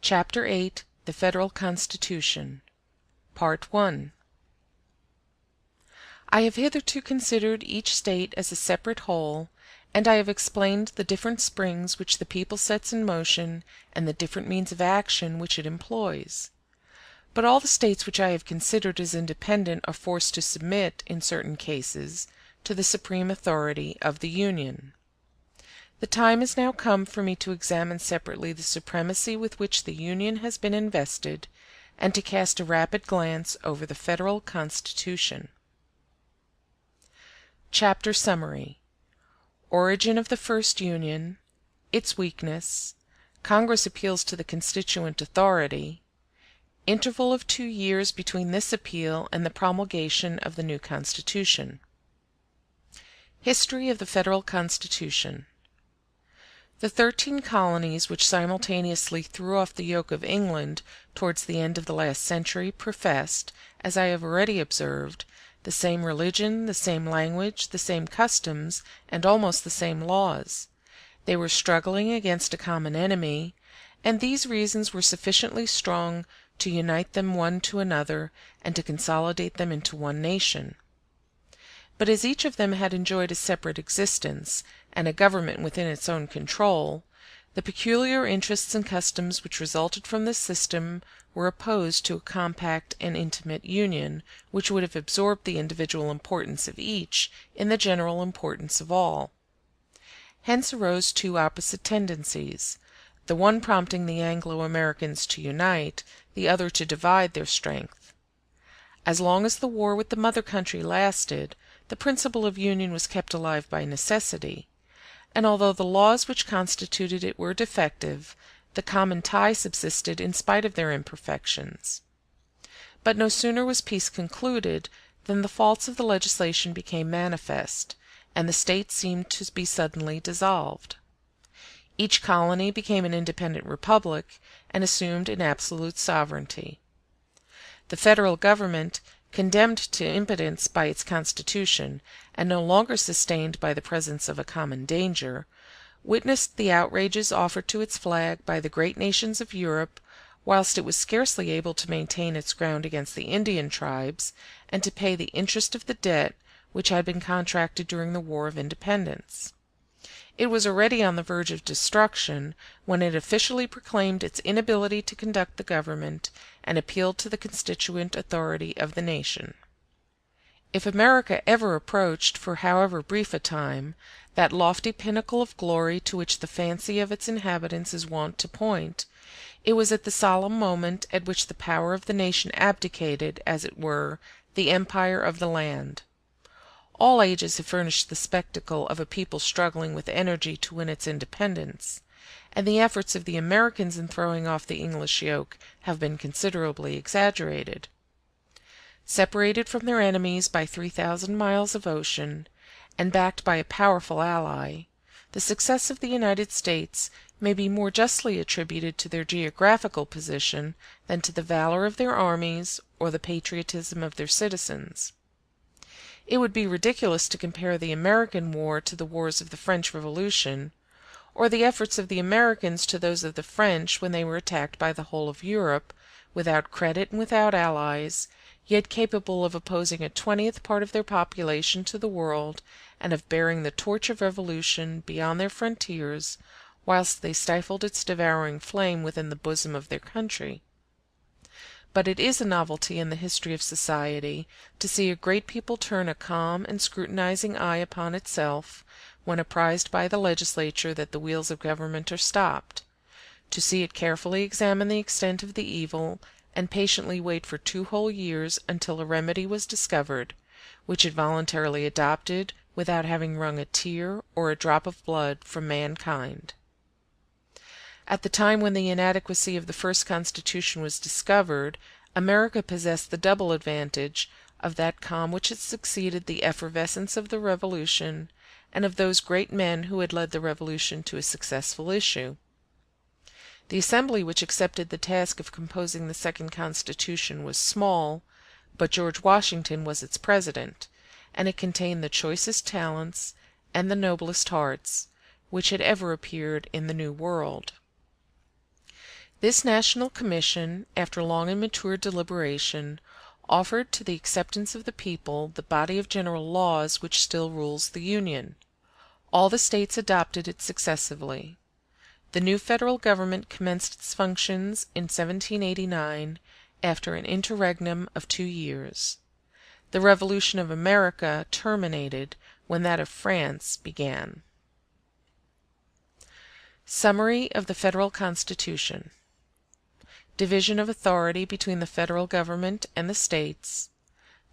Chapter 8, The Federal Constitution, Part 1. I have hitherto considered each state as a separate whole, and I have explained the different springs which the people sets in motion and the different means of action which it employs. But all the states which I have considered as independent are forced to submit, in certain cases, to the supreme authority of the Union. The time is now come for me to examine separately the supremacy with which the Union has been invested, and to cast a rapid glance over the Federal Constitution. Chapter Summary. Origin of the First Union. Its Weakness. Congress appeals to the constituent authority. Interval of 2 years between this appeal and the promulgation of the new Constitution. History of the Federal Constitution. The 13 colonies which simultaneously threw off the yoke of England towards the end of the last century professed, as I have already observed, the same religion, the same language, the same customs, and almost the same laws. They were struggling against a common enemy, and these reasons were sufficiently strong to unite them one to another and to consolidate them into one nation. But as each of them had enjoyed a separate existence, and a government within its own control, the peculiar interests and customs which resulted from this system were opposed to a compact and intimate union, which would have absorbed the individual importance of each in the general importance of all. Hence arose 2 opposite tendencies, the one prompting the Anglo-Americans to unite, the other to divide their strength. As long as the war with the mother country lasted, the principle of union was kept alive by necessity, and although the laws which constituted it were defective, the common tie subsisted in spite of their imperfections. But no sooner was peace concluded than the faults of the legislation became manifest, and the states seemed to be suddenly dissolved. Each colony became an independent republic, and assumed an absolute sovereignty. The federal government, condemned to impotence by its constitution, and no longer sustained by the presence of a common danger, witnessed the outrages offered to its flag by the great nations of Europe, whilst it was scarcely able to maintain its ground against the Indian tribes, and to pay the interest of the debt which had been contracted during the War of Independence. It was already on the verge of destruction when it officially proclaimed its inability to conduct the government, and appealed to the constituent authority of the nation. If America ever approached, for however brief a time, that lofty pinnacle of glory to which the fancy of its inhabitants is wont to point, it was at the solemn moment at which the power of the nation abdicated, as it were, the empire of the land. All ages have furnished the spectacle of a people struggling with energy to win its independence, and the efforts of the Americans in throwing off the English yoke have been considerably exaggerated. Separated from their enemies by 3,000 miles of ocean, and backed by a powerful ally, the success of the United States may be more justly attributed to their geographical position than to the valor of their armies or the patriotism of their citizens. It would be ridiculous to compare the American war to the wars of the French Revolution, or the efforts of the Americans to those of the French when they were attacked by the whole of Europe, without credit and without allies, yet capable of opposing a 20th part of their population to the world, and of bearing the torch of revolution beyond their frontiers, whilst they stifled its devouring flame within the bosom of their country. But it is a novelty in the history of society to see a great people turn a calm and scrutinizing eye upon itself, when apprised by the legislature that the wheels of government are stopped; to see it carefully examine the extent of the evil, and patiently wait for 2 whole years until a remedy was discovered, which it voluntarily adopted without having wrung a tear or a drop of blood from mankind. At the time when the inadequacy of the first Constitution was discovered, America possessed the double advantage of that calm which had succeeded the effervescence of the Revolution, and of those great men who had led the Revolution to a successful issue. The assembly which accepted the task of composing the second Constitution was small, but George Washington was its president, and it contained the choicest talents and the noblest hearts which had ever appeared in the New World. This National Commission, after long and mature deliberation, offered to the acceptance of the people the body of general laws which still rules the Union. All the states adopted it successively. The new federal government commenced its functions in 1789 after an interregnum of 2 years. The Revolution of America terminated when that of France began. Summary of the Federal Constitution. Division of authority between the federal government and the states.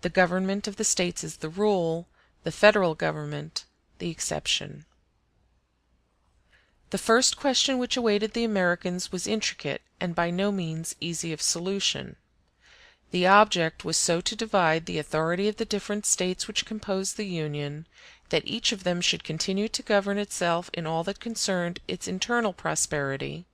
The government of the states is the rule, the federal government the exception. The first question which awaited the Americans was intricate and by no means easy of solution. The object was so to divide the authority of the different states which composed the Union, that each of them should continue to govern itself in all that concerned its internal prosperity,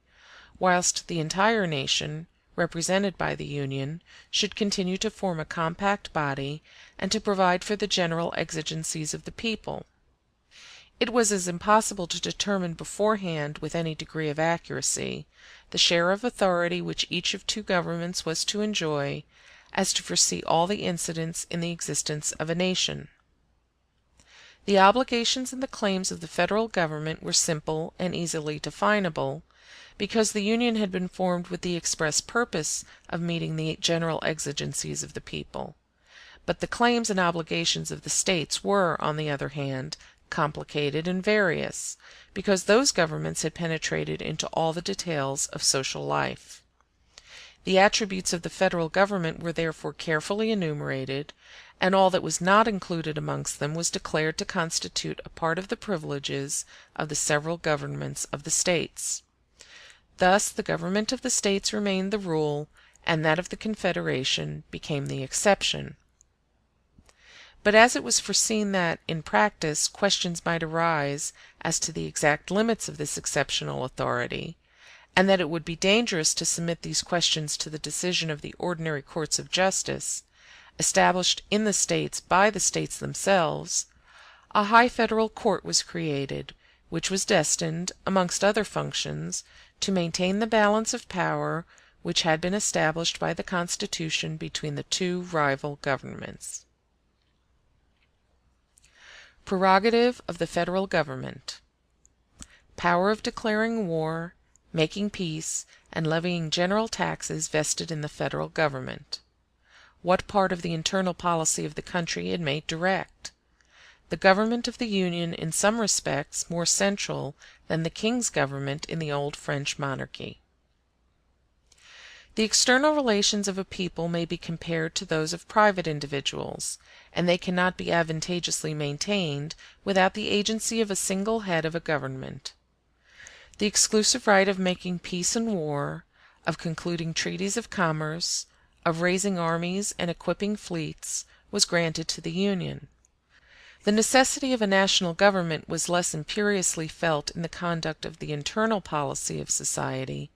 whilst the entire nation, represented by the Union, should continue to form a compact body, and to provide for the general exigencies of the people. It was as impossible to determine beforehand, with any degree of accuracy, the share of authority which each of two governments was to enjoy, as to foresee all the incidents in the existence of a nation. The obligations and the claims of the federal government were simple and easily definable, because the Union had been formed with the express purpose of meeting the general exigencies of the people. But the claims and obligations of the states were, on the other hand, complicated and various, because those governments had penetrated into all the details of social life. The attributes of the federal government were therefore carefully enumerated, and all that was not included amongst them was declared to constitute a part of the privileges of the several governments of the states. Thus the government of the states remained the rule, and that of the Confederation became the exception. But as it was foreseen that, in practice, questions might arise as to the exact limits of this exceptional authority, and that it would be dangerous to submit these questions to the decision of the ordinary courts of justice, established in the states by the states themselves, a high federal court was created, which was destined, amongst other functions, to maintain the balance of power which had been established by the Constitution between the two rival governments. Prerogative of the federal government. Power of declaring war, making peace, and levying general taxes vested in the federal government. What part of the internal policy of the country it may direct. The government of the Union in some respects more central than the king's government in the old French monarchy. The external relations of a people may be compared to those of private individuals, and they cannot be advantageously maintained without the agency of a single head of a government. The exclusive right of making peace and war, of concluding treaties of commerce, of raising armies and equipping fleets, was granted to the Union. The necessity of a national government was less imperiously felt in the conduct of the internal policy of society,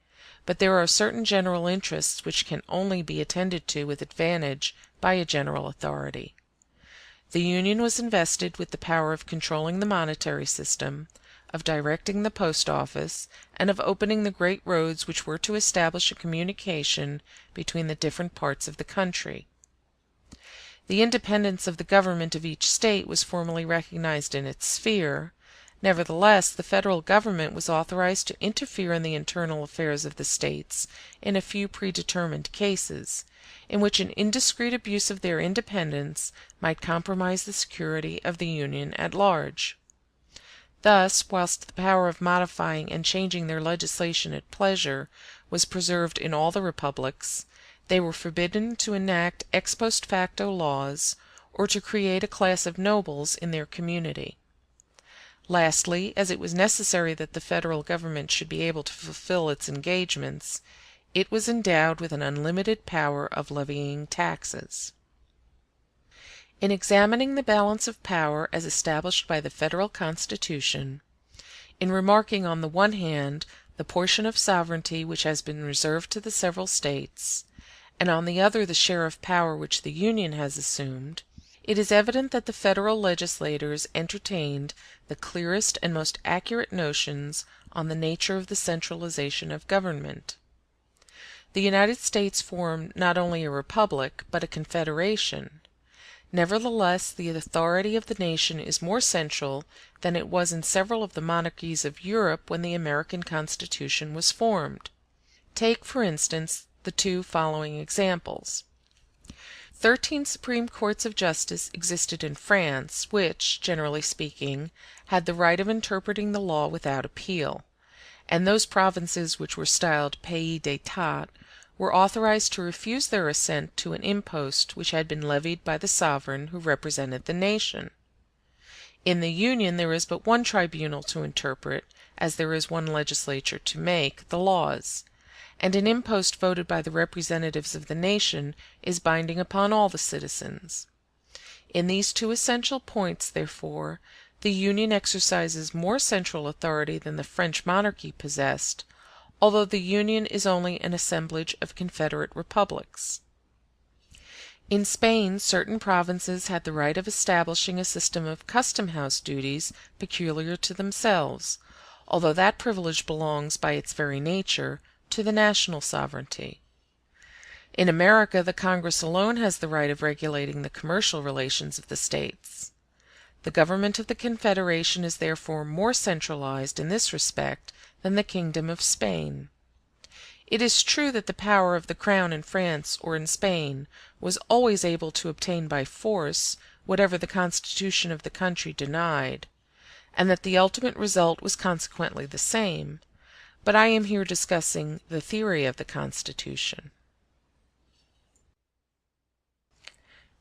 but there are certain general interests which can only be attended to with advantage by a general authority. The Union was invested with the power of controlling the monetary system, of directing the post office, and of opening the great roads which were to establish a communication between the different parts of the country. The independence of the government of each state was formally recognized in its sphere. Nevertheless, the federal government was authorized to interfere in the internal affairs of the states in a few predetermined cases, in which an indiscreet abuse of their independence might compromise the security of the Union at large. Thus, whilst the power of modifying and changing their legislation at pleasure was preserved in all the republics, they were forbidden to enact ex post facto laws, or to create a class of nobles in their community. Lastly, as it was necessary that the federal government should be able to fulfill its engagements, it was endowed with an unlimited power of levying taxes. In examining the balance of power as established by the Federal Constitution, in remarking on the one hand the portion of sovereignty which has been reserved to the several states, and on the other the share of power which the Union has assumed, it is evident that the federal legislators entertained the clearest and most accurate notions on the nature of the centralization of government. The United States formed not only a republic, but a confederation. Nevertheless, the authority of the nation is more central than it was in several of the monarchies of Europe when the American Constitution was formed. Take, for instance, the two following examples. 13 Supreme Courts of Justice existed in France, which, generally speaking, had the right of interpreting the law without appeal, and those provinces which were styled pays d'etat were authorized to refuse their assent to an impost which had been levied by the sovereign who represented the nation. In the Union there is but one tribunal to interpret, as there is one legislature to make, the laws, and an impost voted by the representatives of the nation is binding upon all the citizens. In these two essential points, therefore, the Union exercises more central authority than the French monarchy possessed, although the Union is only an assemblage of confederate republics. In Spain, certain provinces had the right of establishing a system of custom-house duties peculiar to themselves, although that privilege belongs, by its very nature, to the national sovereignty. In America, the Congress alone has the right of regulating the commercial relations of the states. The government of the Confederation is therefore more centralized in this respect than the Kingdom of Spain. It is true that the power of the Crown in France or in Spain was always able to obtain by force whatever the constitution of the country denied, and that the ultimate result was consequently the same, but I am here discussing the theory of the Constitution.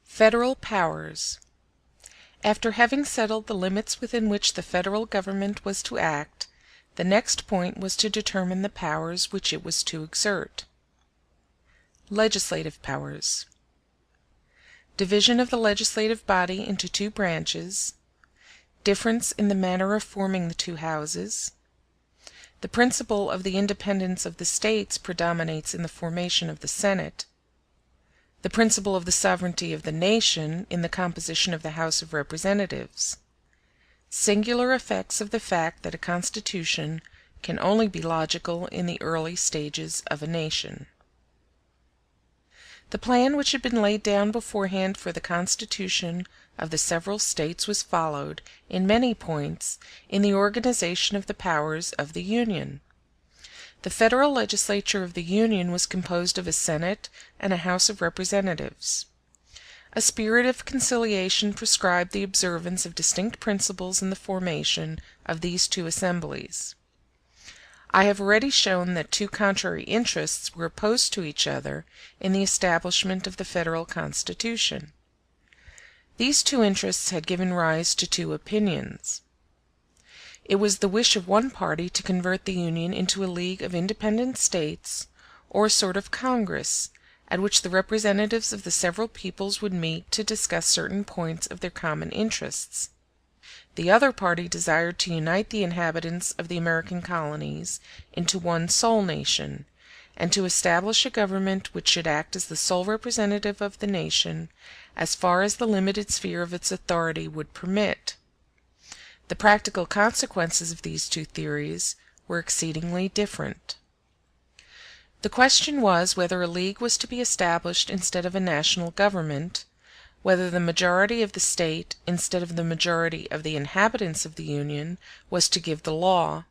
Federal powers. After having settled the limits within which the federal government was to act, the next point was to determine the powers which it was to exert. Legislative powers. Division of the legislative body into two branches. Difference in the manner of forming the two houses. The principle of the independence of the states predominates in the formation of the Senate. The principle of the sovereignty of the nation in the composition of the House of Representatives. Singular effects of the fact that a constitution can only be logical in the early stages of a nation. The plan which had been laid down beforehand for the constitution of the several states was followed, in many points, in the organization of the powers of the Union. The federal legislature of the Union was composed of a Senate and a House of Representatives. A spirit of conciliation prescribed the observance of distinct principles in the formation of these two assemblies. I have already shown that two contrary interests were opposed to each other in the establishment of the federal Constitution. These two interests had given rise to two opinions. It was the wish of one party to convert the Union into a league of independent states, or a sort of Congress, at which the representatives of the several peoples would meet to discuss certain points of their common interests. The other party desired to unite the inhabitants of the American colonies into one sole nation, and to establish a government which should act as the sole representative of the nation, as far as the limited sphere of its authority would permit. The practical consequences of these two theories were exceedingly different. The question was whether a league was to be established instead of a national government, whether the majority of the state, instead of the majority of the inhabitants of the Union, was to give the law,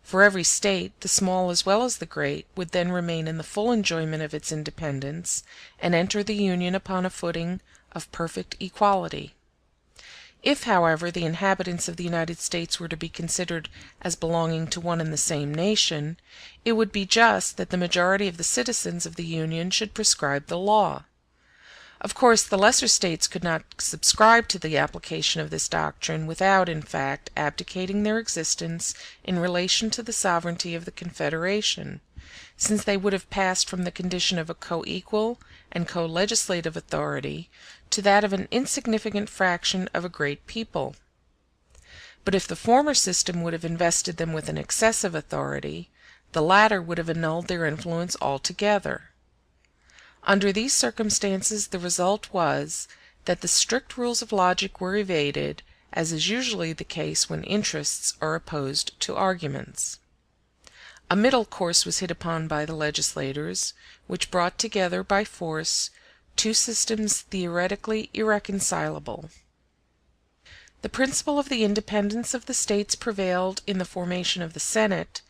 for every state, the small as well as the great, would then remain in the full enjoyment of its independence, and enter the Union upon a footing of perfect equality. If, however, the inhabitants of the United States were to be considered as belonging to one and the same nation, it would be just that the majority of the citizens of the Union should prescribe the law. Of course, the lesser states could not subscribe to the application of this doctrine without, in fact, abdicating their existence in relation to the sovereignty of the Confederation, since they would have passed from the condition of a co-equal and co-legislative authority to that of an insignificant fraction of a great people. But if the former system would have invested them with an excessive authority, the latter would have annulled their influence altogether. Under these circumstances the result was that the strict rules of logic were evaded, as is usually the case when interests are opposed to arguments. A middle course was hit upon by the legislators, which brought together by force two systems theoretically irreconcilable. The principle of the independence of the states prevailed in the formation of the Senate,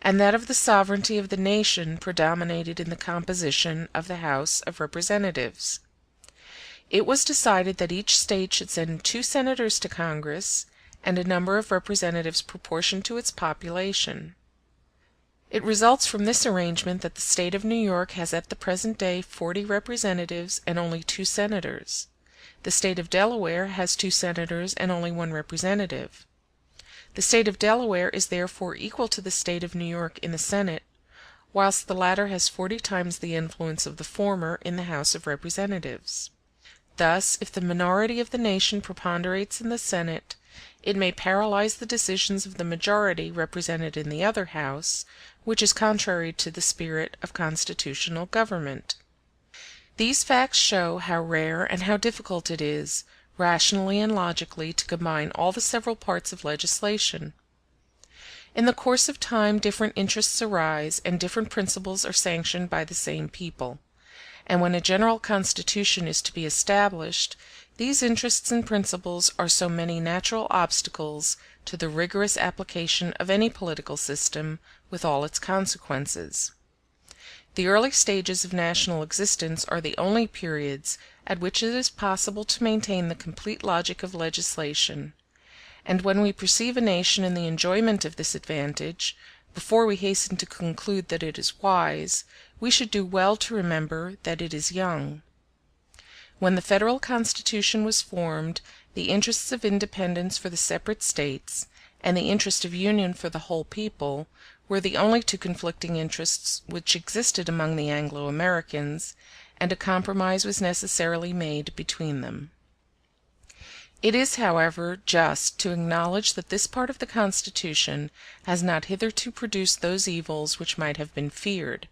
and that of the sovereignty of the nation predominated in the composition of the House of Representatives. It was decided that each state should send 2 senators to Congress, and a number of representatives proportioned to its population. It results from this arrangement that the state of New York has at the present day 40 representatives and only 2 senators. The state of Delaware has 2 senators and only 1 representative. The state of Delaware is therefore equal to the state of New York in the Senate, whilst the latter has 40 times the influence of the former in the House of Representatives. Thus, if the minority of the nation preponderates in the Senate, it may paralyze the decisions of the majority represented in the other House, which is contrary to the spirit of constitutional government. These facts show how rare and how difficult it is, rationally and logically, to combine all the several parts of legislation. In the course of time different interests arise, and different principles are sanctioned by the same people. And when a general constitution is to be established, these interests and principles are so many natural obstacles to the rigorous application of any political system with all its consequences. The early stages of national existence are the only periods at which it is possible to maintain the complete logic of legislation, and when we perceive a nation in the enjoyment of this advantage, before we hasten to conclude that it is wise, we should do well to remember that it is young. When the Federal Constitution was formed, the interests of independence for the separate states, and the interest of union for the whole people, were the only 2 conflicting interests which existed among the Anglo-Americans, and a compromise was necessarily made between them. It is, however, just to acknowledge that this part of the Constitution has not hitherto produced those evils which might have been feared.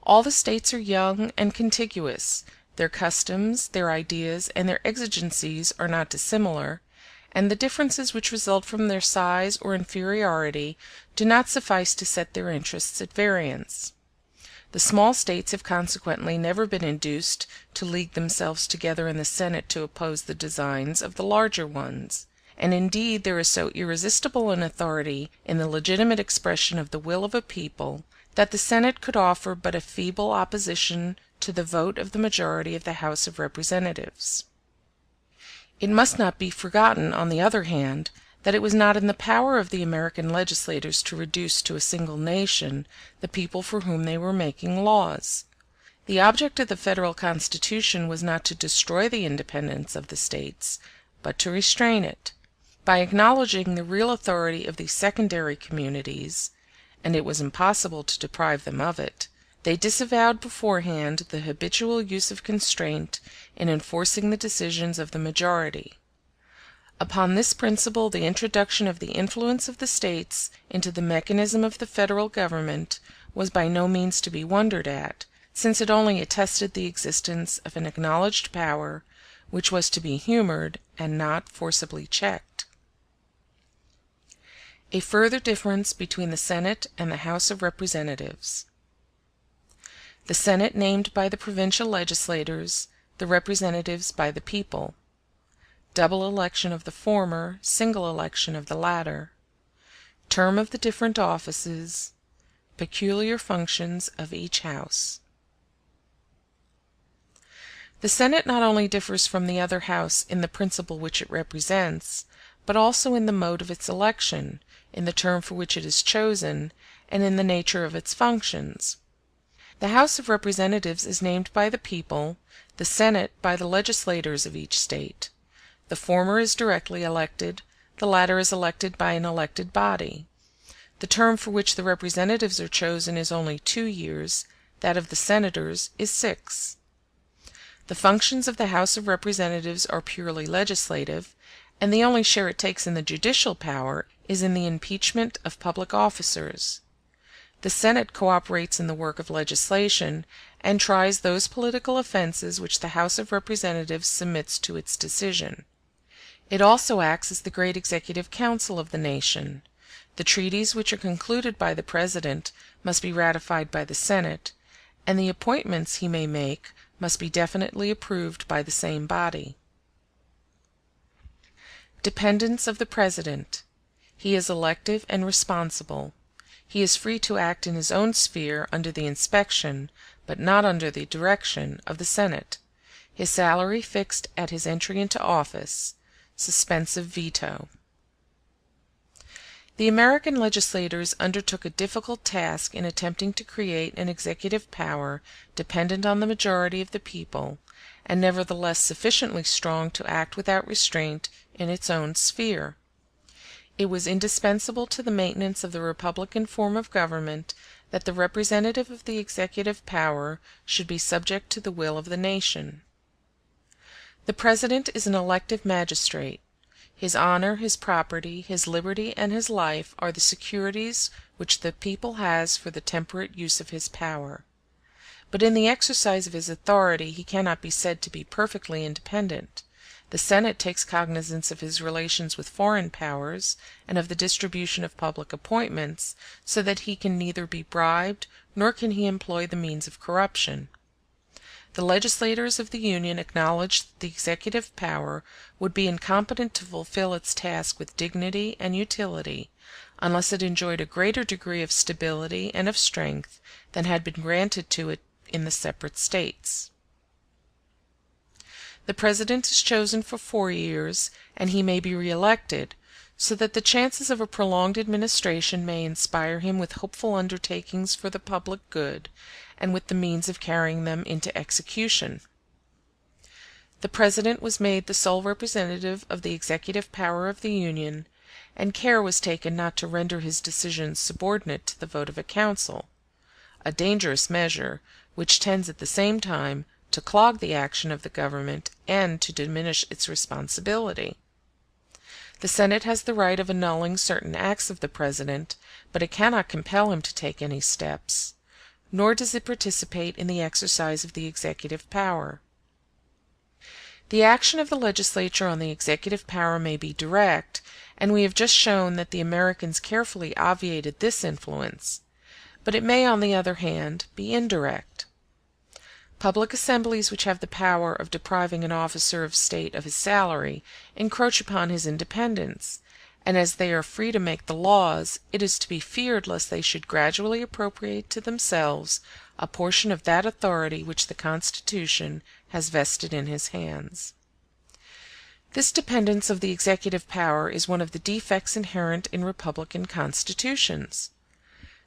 All the states are young and contiguous, their customs, their ideas, and their exigencies are not dissimilar, and the differences which result from their size or inferiority do not suffice to set their interests at variance. The small states have consequently never been induced to league themselves together in the Senate to oppose the designs of the larger ones, and indeed there is so irresistible an authority in the legitimate expression of the will of a people that the Senate could offer but a feeble opposition to the vote of the majority of the House of Representatives. It must not be forgotten, on the other hand, that it was not in the power of the American legislators to reduce to a single nation the people for whom they were making laws. The object of the Federal Constitution was not to destroy the independence of the states, but to restrain it. By acknowledging the real authority of these secondary communities, and it was impossible to deprive them of it, they disavowed beforehand the habitual use of constraint in enforcing the decisions of the majority. Upon this principle the introduction of the influence of the states into the mechanism of the federal government was by no means to be wondered at, since it only attested the existence of an acknowledged power which was to be humored and not forcibly checked. A further difference between the Senate and the House of Representatives. The Senate named by the provincial legislators, the representatives by the people. Double election of the former, single election of the latter. Term of the different offices. Peculiar functions of each House. The Senate not only differs from the other House in the principle which it represents, but also in the mode of its election, in the term for which it is chosen, and in the nature of its functions. The House of Representatives is named by the people, the Senate by the legislators of each state. The former is directly elected, the latter is elected by an elected body. The term for which the representatives are chosen is only 2 years, that of the senators is 6. The functions of the House of Representatives are purely legislative, and the only share it takes in the judicial power is in the impeachment of public officers. The Senate cooperates in the work of legislation, and tries those political offenses which the House of Representatives submits to its decision. It also acts as the great executive council of the nation. The treaties which are concluded by the President must be ratified by the Senate, and the appointments he may make must be definitely approved by the same body. Dependence of the President. He is elective and responsible. He is free to act in his own sphere under the inspection, but not under the direction, of the Senate. His salary fixed at his entry into office. Suspensive veto. The American legislators undertook a difficult task in attempting to create an executive power dependent on the majority of the people, and nevertheless sufficiently strong to act without restraint in its own sphere. It was indispensable to the maintenance of the republican form of government that the representative of the executive power should be subject to the will of the nation. The President is an elective magistrate. His honor, his property, his liberty, and his life are the securities which the people has for the temperate use of his power. But in the exercise of his authority he cannot be said to be perfectly independent. The Senate takes cognizance of his relations with foreign powers and of the distribution of public appointments, so that he can neither be bribed nor can he employ the means of corruption. The legislators of the Union acknowledge that the executive power would be incompetent to fulfill its task with dignity and utility, unless it enjoyed a greater degree of stability and of strength than had been granted to it in the separate states. The President is chosen for 4 years, and he may be re-elected, so that the chances of a prolonged administration may inspire him with hopeful undertakings for the public good, and with the means of carrying them into execution. The President was made the sole representative of the executive power of the Union, and care was taken not to render his decisions subordinate to the vote of a council, a dangerous measure, which tends at the same time to clog the action of the government and to diminish its responsibility. The Senate has the right of annulling certain acts of the President, but it cannot compel him to take any steps, nor does it participate in the exercise of the executive power. The action of the legislature on the executive power may be direct, and we have just shown that the Americans carefully obviated this influence, but it may, on the other hand, be indirect. Public assemblies which have the power of depriving an officer of state of his salary encroach upon his independence, and as they are free to make the laws, it is to be feared lest they should gradually appropriate to themselves a portion of that authority which the Constitution has vested in his hands. This dependence of the executive power is one of the defects inherent in republican constitutions.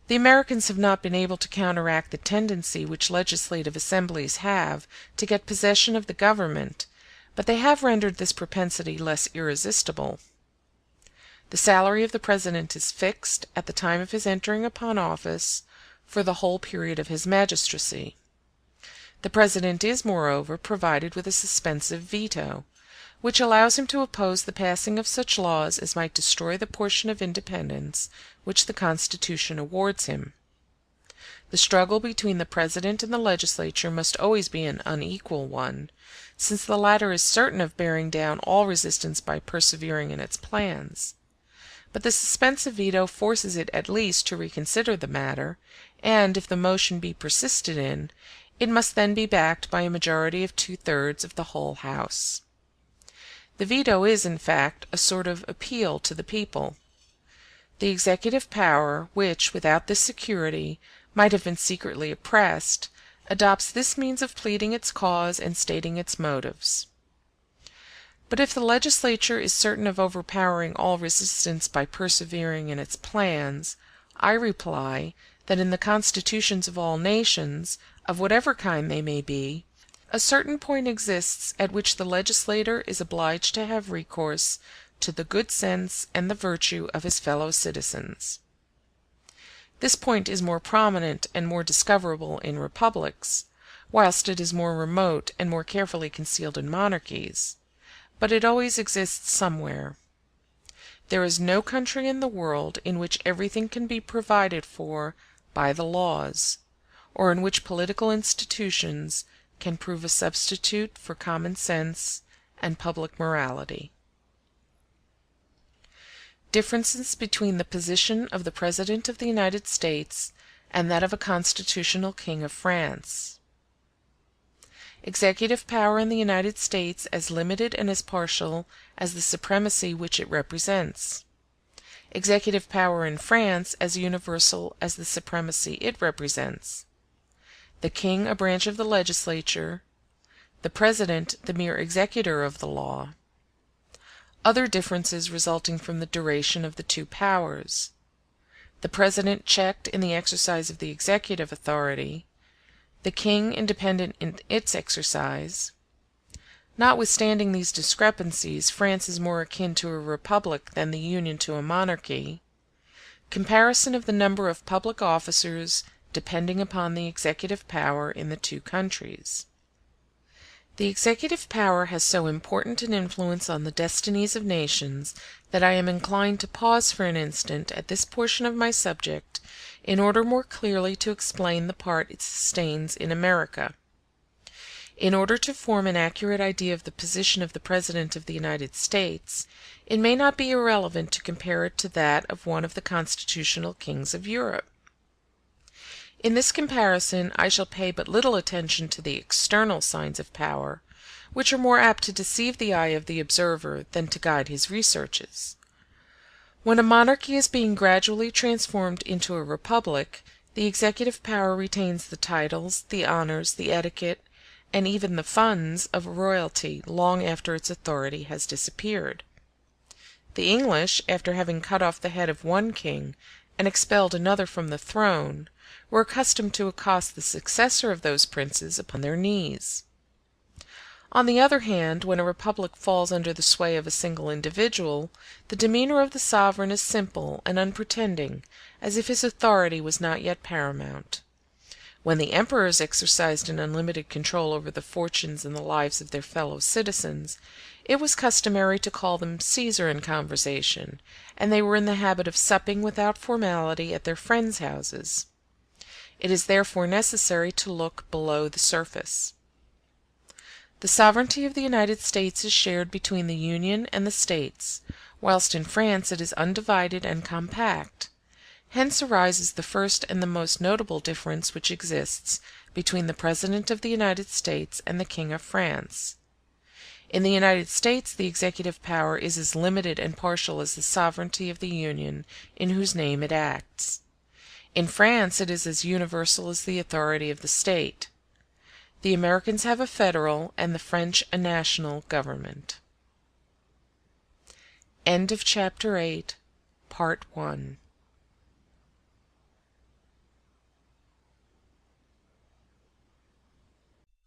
The Americans have not been able to counteract the tendency which legislative assemblies have to get possession of the government, but they have rendered this propensity less irresistible. The salary of the President is fixed, at the time of his entering upon office, for the whole period of his magistracy. The President is, moreover, provided with a suspensive veto, which allows him to oppose the passing of such laws as might destroy the portion of independence which the Constitution awards him. The struggle between the President and the legislature must always be an unequal one, since the latter is certain of bearing down all resistance by persevering in its plans. But the suspensive veto forces it at least to reconsider the matter, and, if the motion be persisted in, it must then be backed by a majority of 2/3 of the whole House. The veto is, in fact, a sort of appeal to the people. The executive power, which, without this security, might have been secretly oppressed, adopts this means of pleading its cause and stating its motives. But if the legislature is certain of overpowering all resistance by persevering in its plans, I reply that in the constitutions of all nations, of whatever kind they may be, a certain point exists at which the legislator is obliged to have recourse to the good sense and the virtue of his fellow citizens. This point is more prominent and more discoverable in republics, whilst it is more remote and more carefully concealed in monarchies, but it always exists somewhere. There is no country in the world in which everything can be provided for by the laws, or in which political institutions can prove a substitute for common sense and public morality. Differences between the position of the President of the United States and that of a constitutional king of France. Executive power in the United States as limited and as partial as the supremacy which it represents. Executive power in France as universal as the supremacy it represents. The king a branch of the legislature, the president the mere executor of the law. Other differences resulting from the duration of the two powers. The president checked in the exercise of the executive authority, the king independent in its exercise. Notwithstanding these discrepancies, France is more akin to a republic than the Union to a monarchy. Comparison of the number of public officers depending upon the executive power in the two countries. The executive power has so important an influence on the destinies of nations that I am inclined to pause for an instant at this portion of my subject in order more clearly to explain the part it sustains in America. In order to form an accurate idea of the position of the President of the United States, it may not be irrelevant to compare it to that of one of the constitutional kings of Europe. In this comparison I shall pay but little attention to the external signs of power, which are more apt to deceive the eye of the observer than to guide his researches. When a monarchy is being gradually transformed into a republic, the executive power retains the titles, the honors, the etiquette, and even the funds of royalty long after its authority has disappeared. The English, after having cut off the head of one king and expelled another from the throne, were accustomed to accost the successor of those princes upon their knees. On the other hand, when a republic falls under the sway of a single individual, the demeanor of the sovereign is simple and unpretending, as if his authority was not yet paramount. When the emperors exercised an unlimited control over the fortunes and the lives of their fellow citizens, it was customary to call them Caesar in conversation, and they were in the habit of supping without formality at their friends' houses. It is therefore necessary to look below the surface. The sovereignty of the United States is shared between the Union and the States, whilst in France it is undivided and compact. Hence arises the first and the most notable difference which exists between the President of the United States and the King of France. In the United States the executive power is as limited and partial as the sovereignty of the Union in whose name it acts. In France it is as universal as the authority of the state. The Americans have a federal and the French a national government. End of Chapter 8, Part 1.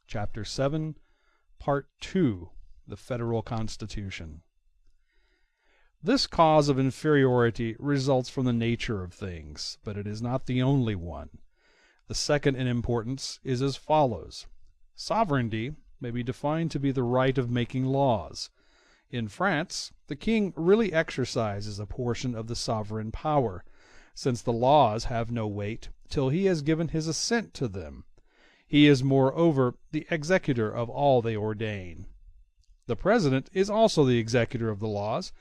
Chapter 7, Part 2, The Federal Constitution. This cause of inferiority results from the nature of things, but it is not the only one. The second in importance is as follows. Sovereignty may be defined to be the right of making laws. In France, the king really exercises a portion of the sovereign power, since the laws have no weight till he has given his assent to them. He is moreover the executor of all they ordain. The president is also the executor of the laws,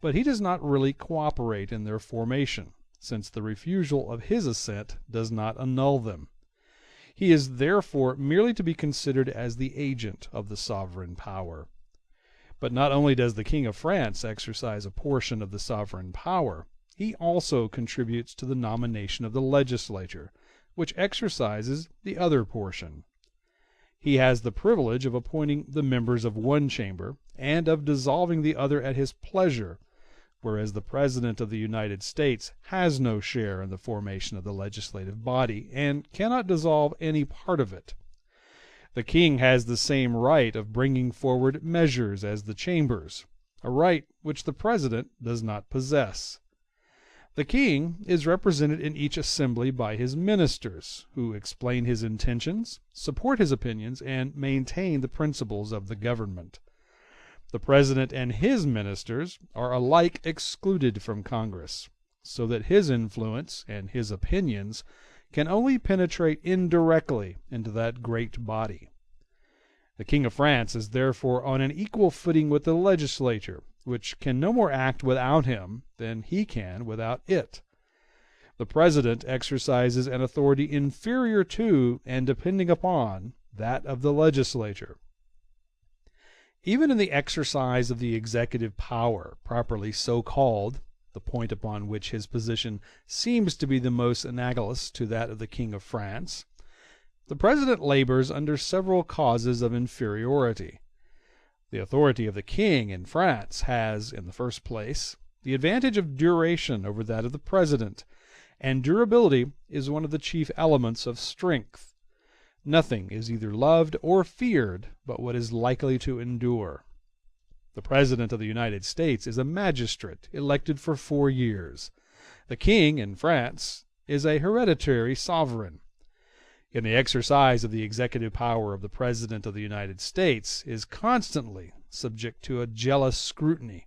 but he does not really cooperate in their formation, since the refusal of his assent does not annul them. He is therefore merely to be considered as the agent of the sovereign power. But not only does the King of France exercise a portion of the sovereign power, he also contributes to the nomination of the legislature, which exercises the other portion. He has the privilege of appointing the members of one chamber and of dissolving the other at his pleasure, whereas the President of the United States has no share in the formation of the legislative body and cannot dissolve any part of it. The king has the same right of bringing forward measures as the chambers, a right which the President does not possess. The king is represented in each assembly by his ministers, who explain his intentions, support his opinions, and maintain the principles of the government. The President and his ministers are alike excluded from Congress, so that his influence and his opinions can only penetrate indirectly into that great body. The King of France is therefore on an equal footing with the legislature, which can no more act without him than he can without it. The President exercises an authority inferior to and depending upon that of the legislature. Even in the exercise of the executive power, properly so called, the point upon which his position seems to be the most analogous to that of the King of France, the President labors under several causes of inferiority. The authority of the King in France has, in the first place, the advantage of duration over that of the President, and durability is one of the chief elements of strength. Nothing is either loved or feared but what is likely to endure. The President of the United States is a magistrate elected for 4 years. The King in France is a hereditary sovereign. In the exercise of the executive power of the President of the United States is constantly subject to a jealous scrutiny.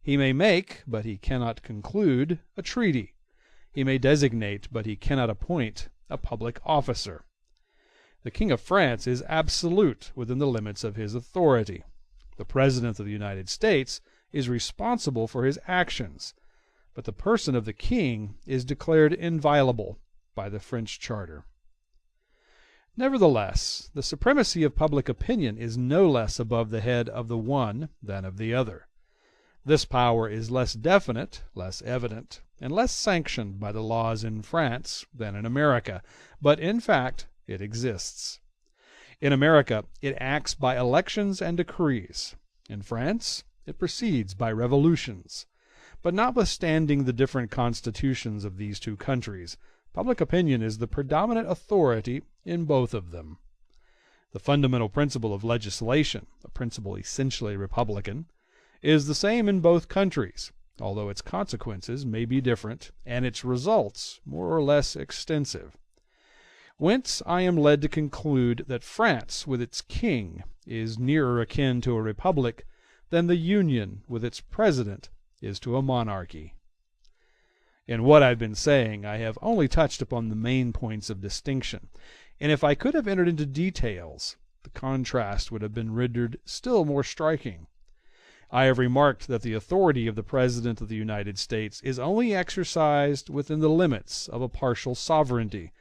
He may make, but he cannot conclude, a treaty. He may designate, but he cannot appoint, a public officer. The King of France is absolute within the limits of his authority. The President of the United States is responsible for his actions, but the person of the King is declared inviolable by the French Charter. Nevertheless, the supremacy of public opinion is no less above the head of the one than of the other. This power is less definite, less evident, and less sanctioned by the laws in France than in America, but in fact it exists. In America it acts by elections and decrees. In France it proceeds by revolutions. But notwithstanding the different constitutions of these two countries, public opinion is the predominant authority in both of them. The fundamental principle of legislation, a principle essentially republican, is the same in both countries, although its consequences may be different and its results more or less extensive. Whence I am led to conclude that France with its king is nearer akin to a republic than the Union with its president is to a monarchy. In what I have been saying I have only touched upon the main points of distinction, and if I could have entered into details, the contrast would have been rendered still more striking. I have remarked that the authority of the President of the United States is only exercised within the limits of a partial sovereignty,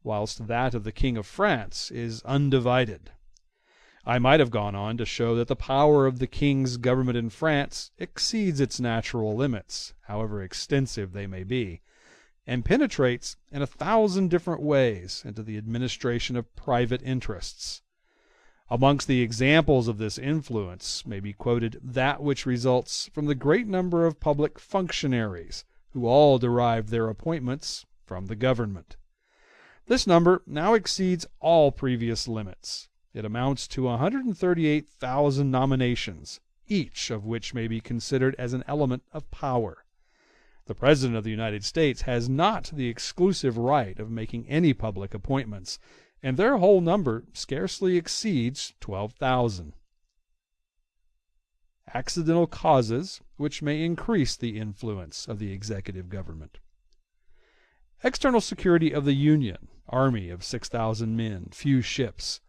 whilst that of the King of France is undivided. I might have gone on to show that the power of the King's government in France exceeds its natural limits, however extensive they may be, and penetrates in 1,000 different ways into the administration of private interests. Amongst the examples of this influence may be quoted that which results from the great number of public functionaries, who all derive their appointments from the government. This number now exceeds all previous limits. It amounts to 138,000 nominations, each of which may be considered as an element of power. The President of the United States has not the exclusive right of making any public appointments, and their whole number scarcely exceeds 12,000. Accidental causes which may increase the influence of the executive government. External security of the Union, army of 6,000 men, few ships.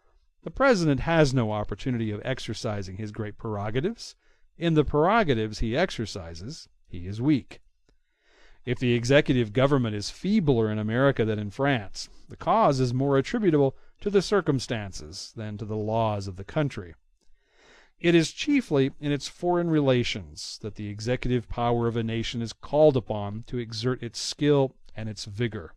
The President has no opportunity of exercising his great prerogatives. In the prerogatives he exercises, he is weak. If the executive government is feebler in America than in France, the cause is more attributable to the circumstances than to the laws of the country. It is chiefly in its foreign relations that the executive power of a nation is called upon to exert its skill and its vigor.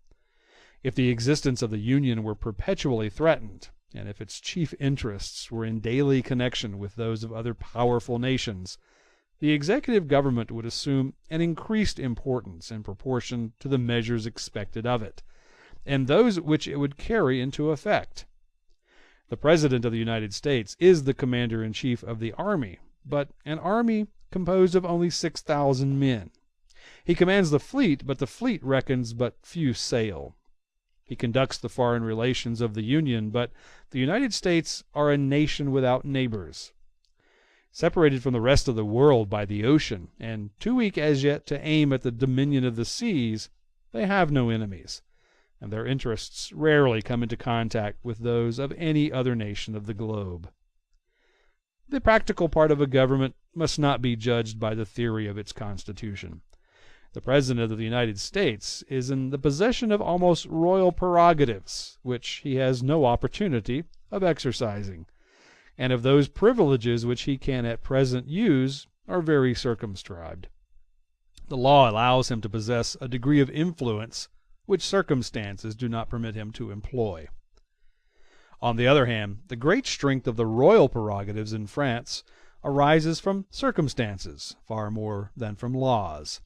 If the existence of the Union were perpetually threatened, and if its chief interests were in daily connection with those of other powerful nations, the executive government would assume an increased importance in proportion to the measures expected of it, and those which it would carry into effect. The President of the United States is the commander-in-chief of the army, but an army composed of only 6,000 men. He commands the fleet, but the fleet reckons but few sail. He conducts the foreign relations of the Union, but the United States are a nation without neighbors. Separated from the rest of the world by the ocean, and too weak as yet to aim at the dominion of the seas, they have no enemies, and their interests rarely come into contact with those of any other nation of the globe. The practical part of a government must not be judged by the theory of its constitution. The President of the United States is in the possession of almost royal prerogatives, which he has no opportunity of exercising, and of those privileges which he can at present use are very circumscribed. The law allows him to possess a degree of influence which circumstances do not permit him to employ. On the other hand, the great strength of the royal prerogatives in France arises from circumstances far more than from laws.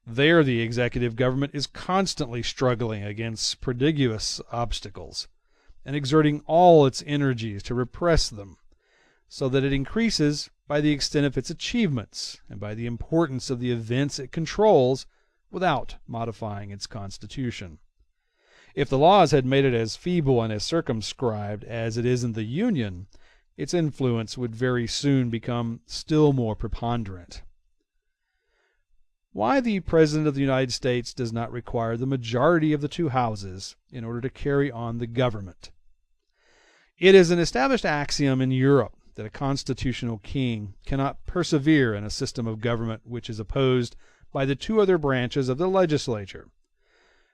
There the executive government is constantly struggling against prodigious obstacles, and exerting all its energies to repress them, so that it increases by the extent of its achievements and by the importance of the events it controls without modifying its constitution. If the laws had made it as feeble and as circumscribed as it is in the Union, its influence would very soon become still more preponderant. Why the President of the United States does not require the majority of the two houses in order to carry on the government. It is an established axiom in Europe that a constitutional king cannot persevere in a system of government which is opposed by the two other branches of the legislature.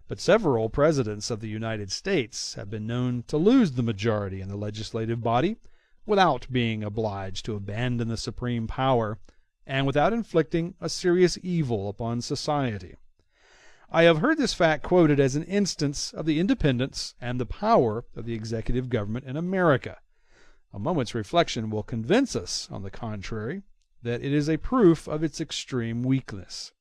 But several presidents of the United States have been known to lose the majority in the legislative body without being obliged to abandon the supreme power and without inflicting a serious evil upon society. I have heard this fact quoted as an instance of the independence and the power of the executive government in America. A moment's reflection will convince us, on the contrary, that it is a proof of its extreme weakness.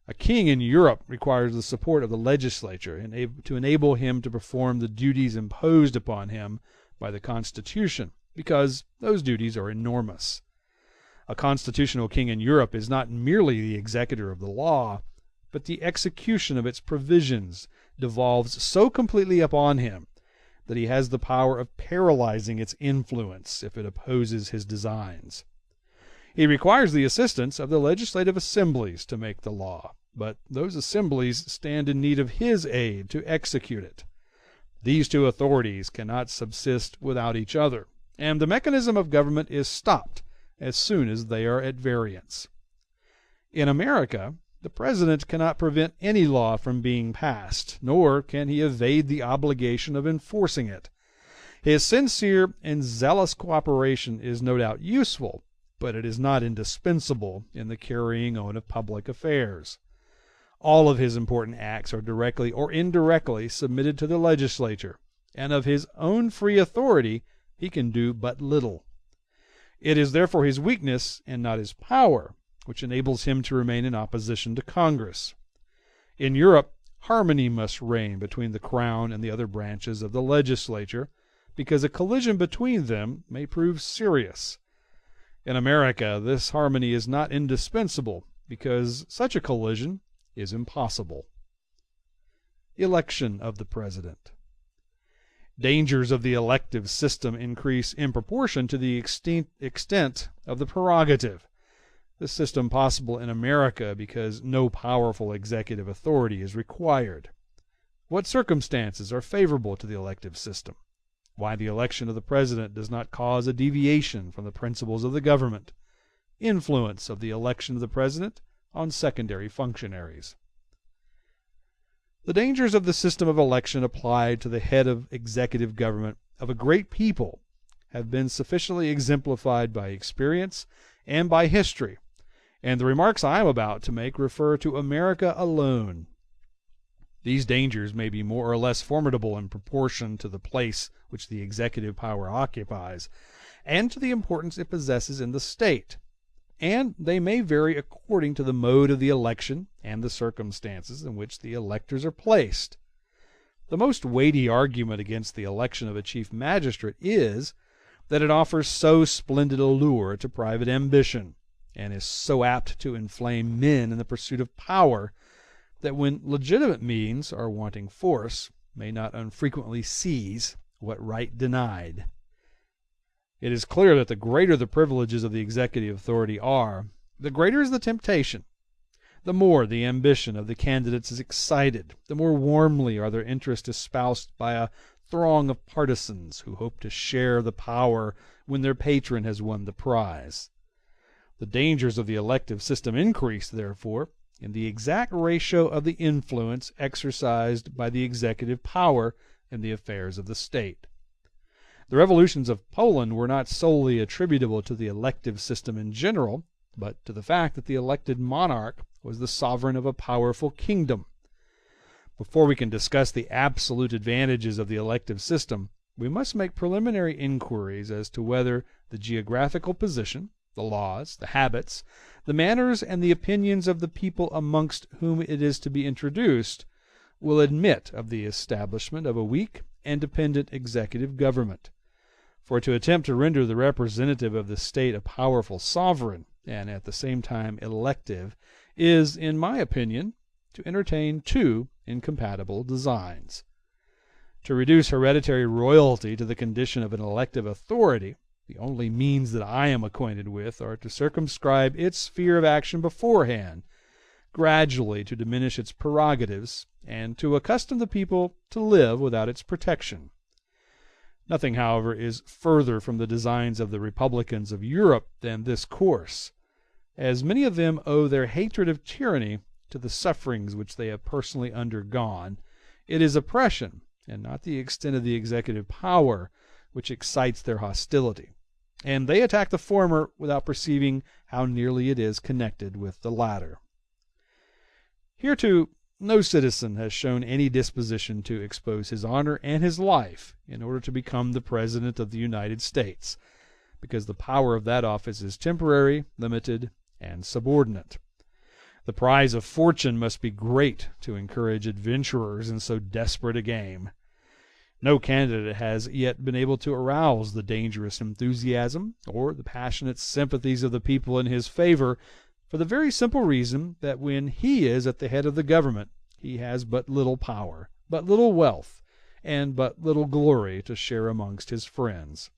A king in Europe requires the support of the legislature to enable him to perform the duties imposed upon him by the Constitution, because those duties are enormous. A constitutional king in Europe is not merely the executor of the law, but the execution of its provisions devolves so completely upon him that he has the power of paralyzing its influence if it opposes his designs. He requires the assistance of the legislative assemblies to make the law, but those assemblies stand in need of his aid to execute it. These two authorities cannot subsist without each other, and the mechanism of government is stopped as soon as they are at variance. In America, the President cannot prevent any law from being passed, nor can he evade the obligation of enforcing it. His sincere and zealous cooperation is no doubt useful, but it is not indispensable in the carrying on of public affairs. All of his important acts are directly or indirectly submitted to the legislature, and of his own free authority he can do but little. It is therefore his weakness, and not his power, which enables him to remain in opposition to Congress. In Europe, harmony must reign between the Crown and the other branches of the legislature, because a collision between them may prove serious. In America, this harmony is not indispensable, because such a collision is impossible. Election of the President. Dangers of the elective system increase in proportion to the extent of the prerogative. This system possible in America because no powerful executive authority is required. What circumstances are favorable to the elective system? Why the election of the President does not cause a deviation from the principles of the government. Influence of the election of the President on secondary functionaries. The dangers of the system of election applied to the head of executive government of a great people have been sufficiently exemplified by experience and by history, and the remarks I am about to make refer to America alone. These dangers may be more or less formidable in proportion to the place which the executive power occupies, and to the importance it possesses in the state, and they may vary according to the mode of the election and the circumstances in which the electors are placed. The most weighty argument against the election of a chief magistrate is, that it offers so splendid a lure to private ambition, and is so apt to inflame men in the pursuit of power, that when legitimate means are wanting force, may not unfrequently seize what right denied. It is clear that the greater the privileges of the executive authority are, the greater is the temptation. The more the ambition of the candidates is excited, the more warmly are their interests espoused by a throng of partisans who hope to share the power when their patron has won the prize. The dangers of the elective system increase, therefore, in the exact ratio of the influence exercised by the executive power in the affairs of the state. The revolutions of Poland were not solely attributable to the elective system in general, but to the fact that the elected monarch was the sovereign of a powerful kingdom. Before we can discuss the absolute advantages of the elective system, we must make preliminary inquiries as to whether the geographical position, the laws, the habits, the manners, and the opinions of the people amongst whom it is to be introduced will admit of the establishment of a weak and dependent executive government. For to attempt to render the representative of the state a powerful sovereign, and at the same time elective, is, in my opinion, to entertain two incompatible designs. To reduce hereditary royalty to the condition of an elective authority, the only means that I am acquainted with are to circumscribe its sphere of action beforehand, gradually to diminish its prerogatives, and to accustom the people to live without its protection. Nothing, however, is further from the designs of the republicans of Europe than this course. As many of them owe their hatred of tyranny to the sufferings which they have personally undergone, it is oppression, and not the extent of the executive power, which excites their hostility, and they attack the former without perceiving how nearly it is connected with the latter. Hereto, no citizen has shown any disposition to expose his honor and his life in order to become the President of the United States, because the power of that office is temporary, limited, and subordinate. The prize of fortune must be great to encourage adventurers in so desperate a game. No candidate has yet been able to arouse the dangerous enthusiasm or the passionate sympathies of the people in his favor, for the very simple reason that when he is at the head of the government he has but little power, but little wealth, and but little glory to share amongst his friends,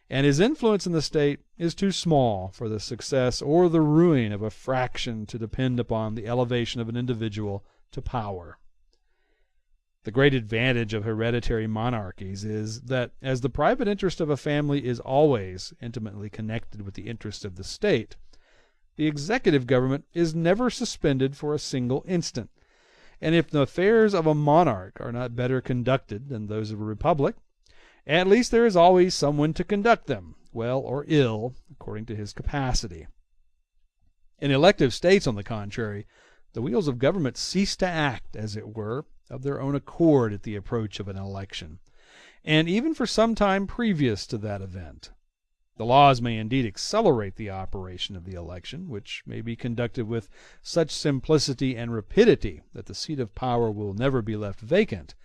and his influence in the state is too small for the success or the ruin of a fraction to depend upon the elevation of an individual to power. The great advantage of hereditary monarchies is that as the private interest of a family is always intimately connected with the interest of the state, the executive government is never suspended for a single instant, and if the affairs of a monarch are not better conducted than those of a republic, at least there is always someone to conduct them, well or ill, according to his capacity. In elective states, on the contrary, the wheels of government cease to act, as it were, of their own accord at the approach of an election, and even for some time previous to that event. The laws may indeed accelerate the operation of the election, which may be conducted with such simplicity and rapidity that the seat of power will never be left vacant,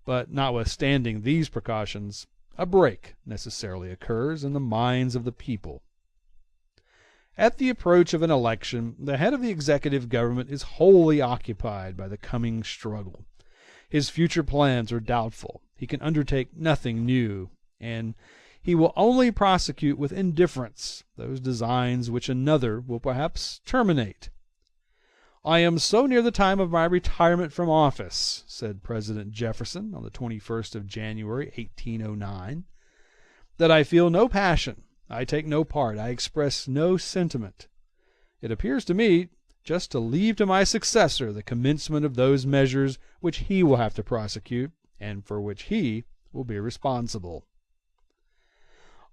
but notwithstanding these precautions, a break necessarily occurs in the minds of the people. At the approach of an election, the head of the executive government is wholly occupied by the coming struggle. His future plans are doubtful. He can undertake nothing new, and he will only prosecute with indifference those designs which another will perhaps terminate. "I am so near the time of my retirement from office," said President Jefferson on the 21st of January, 1809, "that I feel no passion, I take no part, I express no sentiment. It appears to me just to leave to my successor the commencement of those measures which he will have to prosecute, and for which he will be responsible."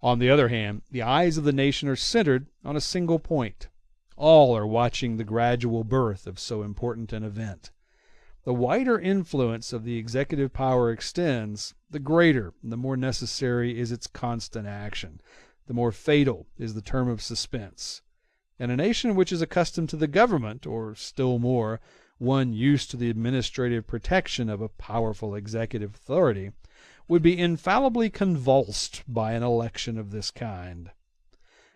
On the other hand, the eyes of the nation are centered on a single point. All are watching the gradual birth of so important an event. The wider influence of the executive power extends, the greater and the more necessary is its constant action, the more fatal is the term of suspense. And a nation which is accustomed to the government, or still more, one used to the administrative protection of a powerful executive authority, would be infallibly convulsed by an election of this kind.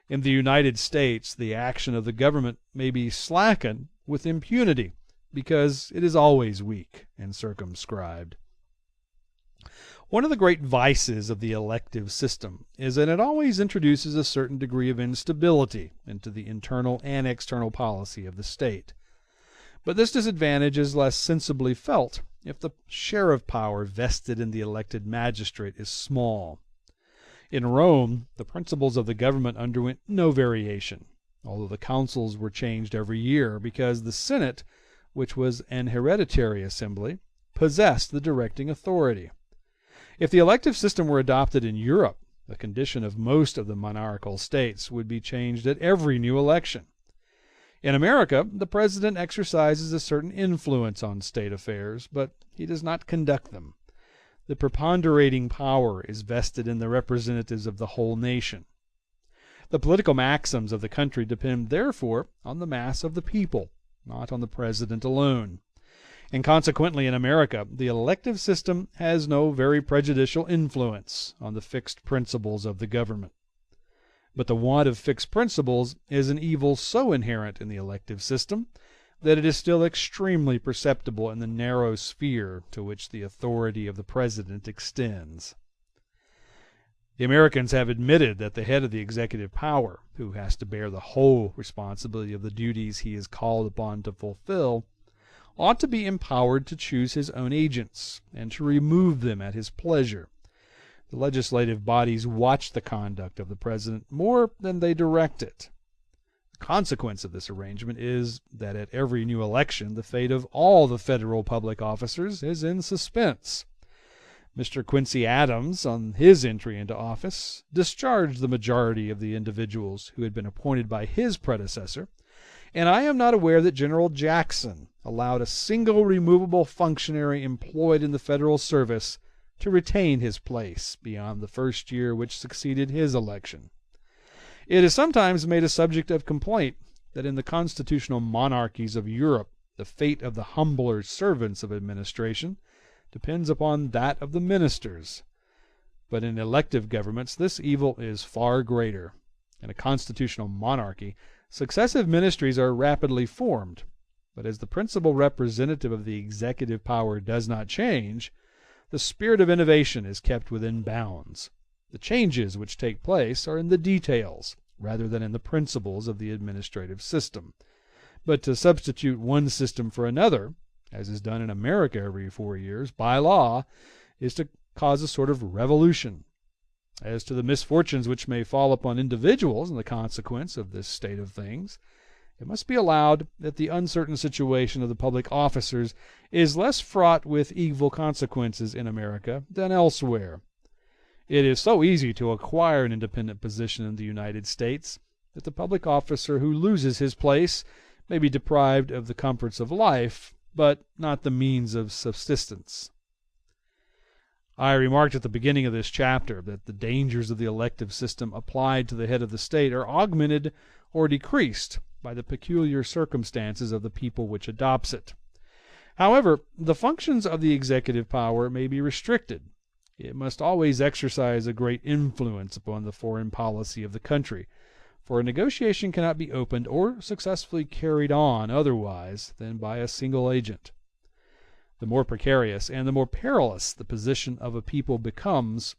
In the United States, the action of the government may be slackened with impunity, because it is always weak and circumscribed. One of the great vices of the elective system is that it always introduces a certain degree of instability into the internal and external policy of the state. But this disadvantage is less sensibly felt if the share of power vested in the elected magistrate is small. In Rome, the principles of the government underwent no variation, although the councils were changed every year, because the Senate, which was an hereditary assembly, possessed the directing authority. If the elective system were adopted in Europe, the condition of most of the monarchical states would be changed at every new election. In America, the president exercises a certain influence on state affairs, but he does not conduct them. The preponderating power is vested in the representatives of the whole nation. The political maxims of the country depend, therefore, on the mass of the people, not on the president alone. And consequently, in America, the elective system has no very prejudicial influence on the fixed principles of the government. But the want of fixed principles is an evil so inherent in the elective system that it is still extremely perceptible in the narrow sphere to which the authority of the president extends. The Americans have admitted that the head of the executive power, who has to bear the whole responsibility of the duties he is called upon to fulfill, ought to be empowered to choose his own agents and to remove them at his pleasure. The legislative bodies watch the conduct of the president more than they direct it. The consequence of this arrangement is that at every new election the fate of all the federal public officers is in suspense. Mr. Quincy Adams, on his entry into office, discharged the majority of the individuals who had been appointed by his predecessor, and I am not aware that General Jackson allowed a single removable functionary employed in the federal service to retain his place beyond the first year which succeeded his election. It is sometimes made a subject of complaint that in the constitutional monarchies of Europe the fate of the humbler servants of administration depends upon that of the ministers. But in elective governments this evil is far greater. In a constitutional monarchy, successive ministries are rapidly formed, but as the principal representative of the executive power does not change, the spirit of innovation is kept within bounds. The changes which take place are in the details, rather than in the principles of the administrative system. But to substitute one system for another, as is done in America every 4 years, by law, is to cause a sort of revolution. As to the misfortunes which may fall upon individuals in the consequence of this state of things, it must be allowed that the uncertain situation of the public officers is less fraught with evil consequences in America than elsewhere. It is so easy to acquire an independent position in the United States that the public officer who loses his place may be deprived of the comforts of life, but not the means of subsistence. I remarked at the beginning of this chapter that the dangers of the elective system applied to the head of the state are augmented or decreased by the peculiar circumstances of the people which adopts it. However, the functions of the executive power may be restricted. It must always exercise a great influence upon the foreign policy of the country, for a negotiation cannot be opened or successfully carried on otherwise than by a single agent. The more precarious and the more perilous the position of a people becomes,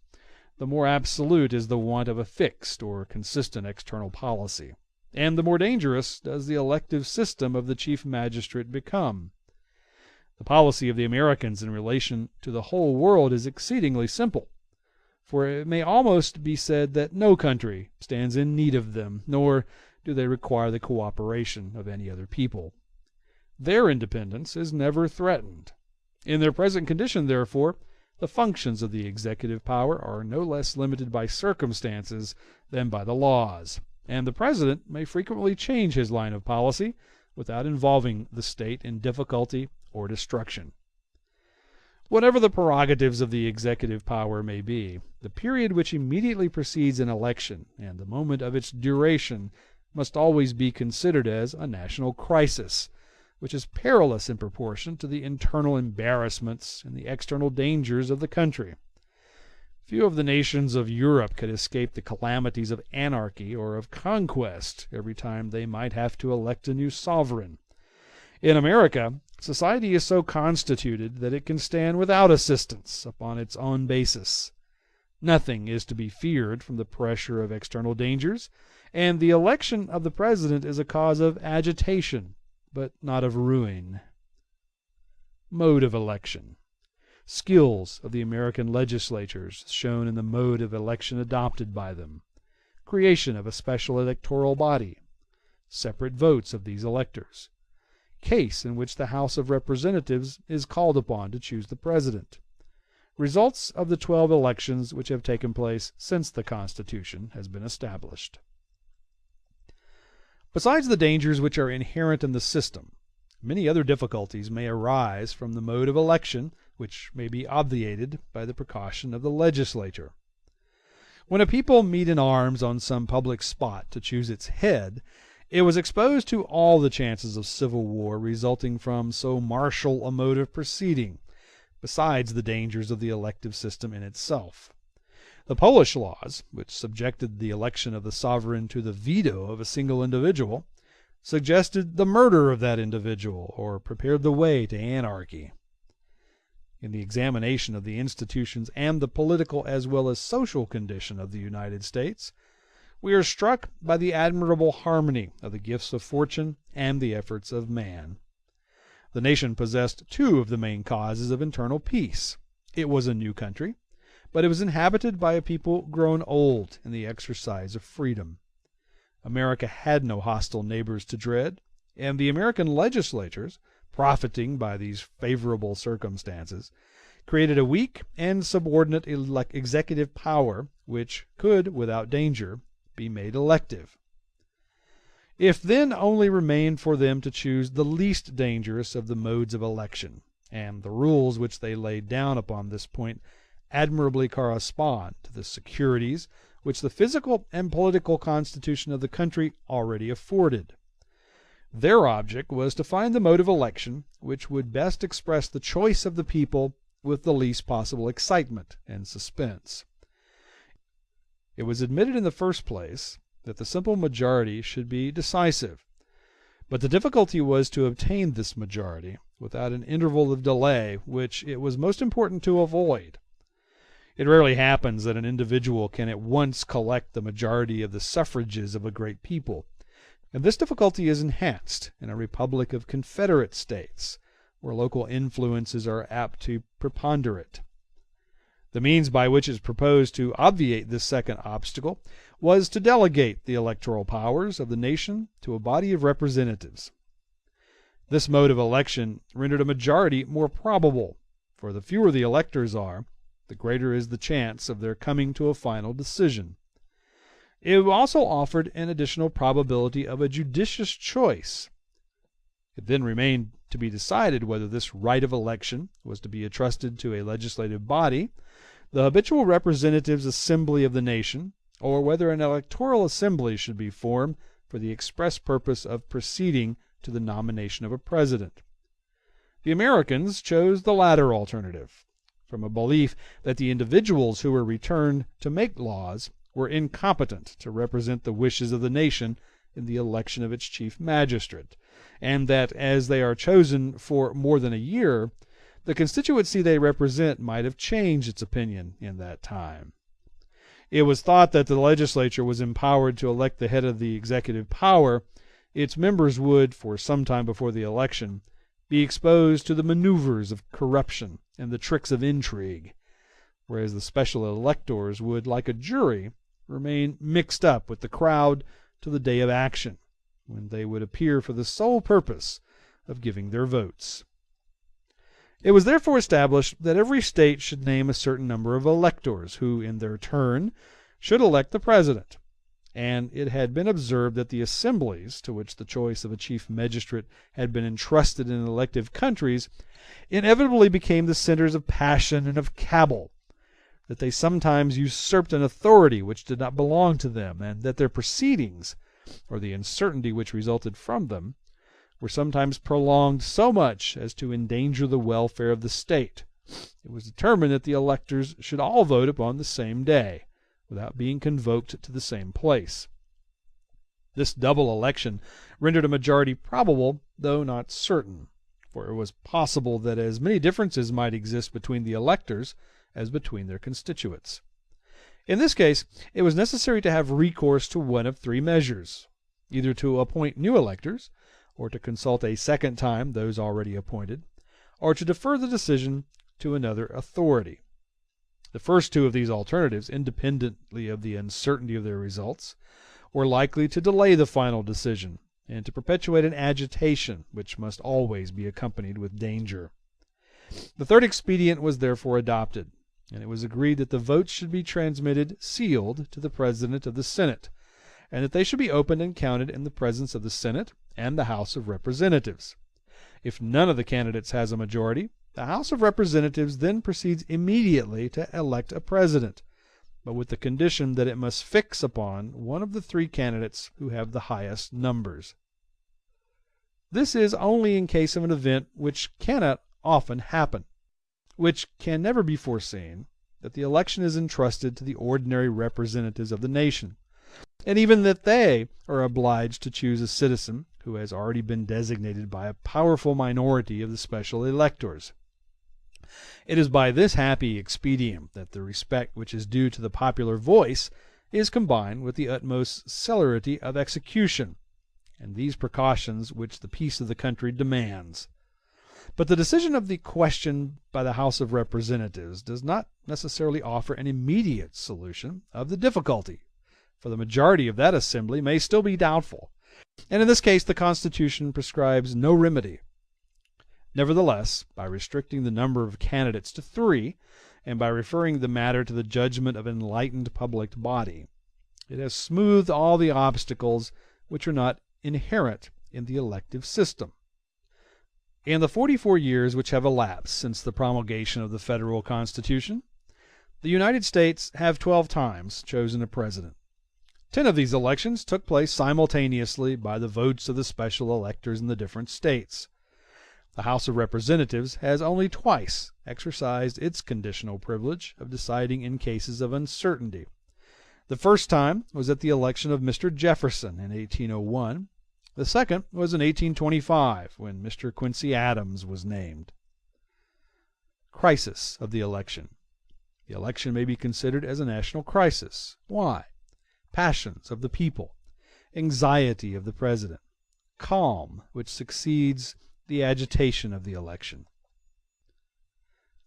the more absolute is the want of a fixed or consistent external policy, and the more dangerous does the elective system of the chief magistrate become. The policy of the Americans in relation to the whole world is exceedingly simple, for it may almost be said that no country stands in need of them, nor do they require the cooperation of any other people. Their independence is never threatened. In their present condition, therefore, the functions of the executive power are no less limited by circumstances than by the laws, and the President may frequently change his line of policy without involving the state in difficulty or destruction. Whatever the prerogatives of the executive power may be, the period which immediately precedes an election and the moment of its duration must always be considered as a national crisis, which is perilous in proportion to the internal embarrassments and the external dangers of the country. Few of the nations of Europe could escape the calamities of anarchy or of conquest every time they might have to elect a new sovereign. In America, society is so constituted that it can stand without assistance upon its own basis. Nothing is to be feared from the pressure of external dangers, and the election of the president is a cause of agitation, but not of ruin. Mode of election. Skills of the American legislatures shown in the mode of election adopted by them. Creation of a special electoral body. Separate votes of these electors. Case in which the House of Representatives is called upon to choose the President. Results of the 12 elections which have taken place since the Constitution has been established. Besides the dangers which are inherent in the system, many other difficulties may arise from the mode of election which may be obviated by the precaution of the legislature. When a people meet in arms on some public spot to choose its head, it was exposed to all the chances of civil war resulting from so martial a mode of proceeding, besides the dangers of the elective system in itself. The Polish laws, which subjected the election of the sovereign to the veto of a single individual, suggested the murder of that individual, or prepared the way to anarchy. In the examination of the institutions and the political as well as social condition of the United States, we are struck by the admirable harmony of the gifts of fortune and the efforts of man. The nation possessed two of the main causes of internal peace. It was a new country, but it was inhabited by a people grown old in the exercise of freedom. America had no hostile neighbors to dread, and the American legislatures, profiting by these favorable circumstances, created a weak and subordinate executive power which could, without danger, be made elective. If then only remained for them to choose the least dangerous of the modes of election, and the rules which they laid down upon this point admirably correspond to the securities which the physical and political constitution of the country already afforded. Their object was to find the mode of election which would best express the choice of the people with the least possible excitement and suspense. It was admitted in the first place that the simple majority should be decisive, but the difficulty was to obtain this majority without an interval of delay which it was most important to avoid. It rarely happens that an individual can at once collect the majority of the suffrages of a great people, and this difficulty is enhanced in a republic of confederate states, where local influences are apt to preponderate. The means by which it is proposed to obviate this second obstacle was to delegate the electoral powers of the nation to a body of representatives. This mode of election rendered a majority more probable, for the fewer the electors are, the greater is the chance of their coming to a final decision. It also offered an additional probability of a judicious choice. It then remained to be decided whether this right of election was to be entrusted to a legislative body, the habitual representatives' assembly of the nation, or whether an electoral assembly should be formed for the express purpose of proceeding to the nomination of a president. The Americans chose the latter alternative, from a belief that the individuals who were returned to make laws were incompetent to represent the wishes of the nation in the election of its chief magistrate, and that as they are chosen for more than a year, the constituency they represent might have changed its opinion in that time. It was thought that the legislature was empowered to elect the head of the executive power. Its members would, for some time before the election, be exposed to the maneuvers of corruption and the tricks of intrigue, whereas the special electors would, like a jury, remain mixed up with the crowd to the day of action, when they would appear for the sole purpose of giving their votes. It was therefore established that every state should name a certain number of electors, who, in their turn, should elect the president, and it had been observed that the assemblies, to which the choice of a chief magistrate had been entrusted in elective countries, inevitably became the centers of passion and of cabal, that they sometimes usurped an authority which did not belong to them, and that their proceedings, or the uncertainty which resulted from them, were sometimes prolonged so much as to endanger the welfare of the state. It was determined that the electors should all vote upon the same day, without being convoked to the same place. This double election rendered a majority probable, though not certain, for it was possible that as many differences might exist between the electors as between their constituents. In this case, it was necessary to have recourse to one of three measures: either to appoint new electors, or to consult a second time those already appointed, or to defer the decision to another authority. The first two of these alternatives, independently of the uncertainty of their results, were likely to delay the final decision and to perpetuate an agitation which must always be accompanied with danger. The third expedient was therefore adopted, and it was agreed that the votes should be transmitted sealed to the President of the Senate, and that they should be opened and counted in the presence of the Senate and the House of Representatives. If none of the candidates has a majority, the House of Representatives then proceeds immediately to elect a president, but with the condition that it must fix upon one of the three candidates who have the highest numbers. This is only in case of an event which cannot often happen, which can never be foreseen, that the election is entrusted to the ordinary representatives of the nation, and even that they are obliged to choose a citizen who has already been designated by a powerful minority of the special electors. It is by this happy expedient that the respect which is due to the popular voice is combined with the utmost celerity of execution, and these precautions which the peace of the country demands. But the decision of the question by the House of Representatives does not necessarily offer an immediate solution of the difficulty, for the majority of that assembly may still be doubtful, and in this case the Constitution prescribes no remedy. Nevertheless, by restricting the number of candidates to 3, and by referring the matter to the judgment of an enlightened public body, it has smoothed all the obstacles which are not inherent in the elective system. In the 44 years which have elapsed since the promulgation of the Federal Constitution, the United States have 12 times chosen a president. 10 of these elections took place simultaneously by the votes of the special electors in the different states. The House of Representatives has only twice exercised its conditional privilege of deciding in cases of uncertainty. The first time was at the election of Mr. Jefferson in 1801. The second was in 1825, when Mr. Quincy Adams was named. Crisis of the election. The election may be considered as a national crisis. Why? Passions of the people, anxiety of the President, calm which succeeds the agitation of the election.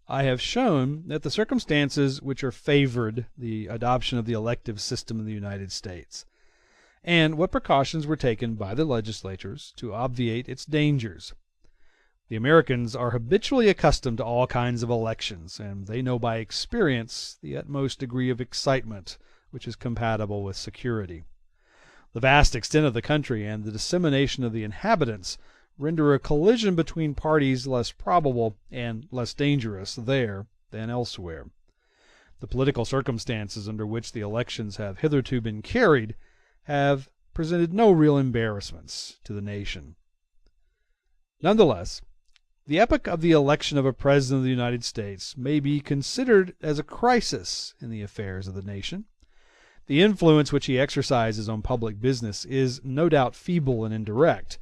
I have shown that the circumstances which are favored the adoption of the elective system in the United States, and what precautions were taken by the legislatures to obviate its dangers. The Americans are habitually accustomed to all kinds of elections, and they know by experience the utmost degree of excitement which is compatible with security. The vast extent of the country and the dissemination of the inhabitants render a collision between parties less probable and less dangerous there than elsewhere. The political circumstances under which the elections have hitherto been carried have presented no real embarrassments to the nation. Nonetheless, the epoch of the election of a President of the United States may be considered as a crisis in the affairs of the nation. The influence which he exercises on public business is no doubt feeble and indirect,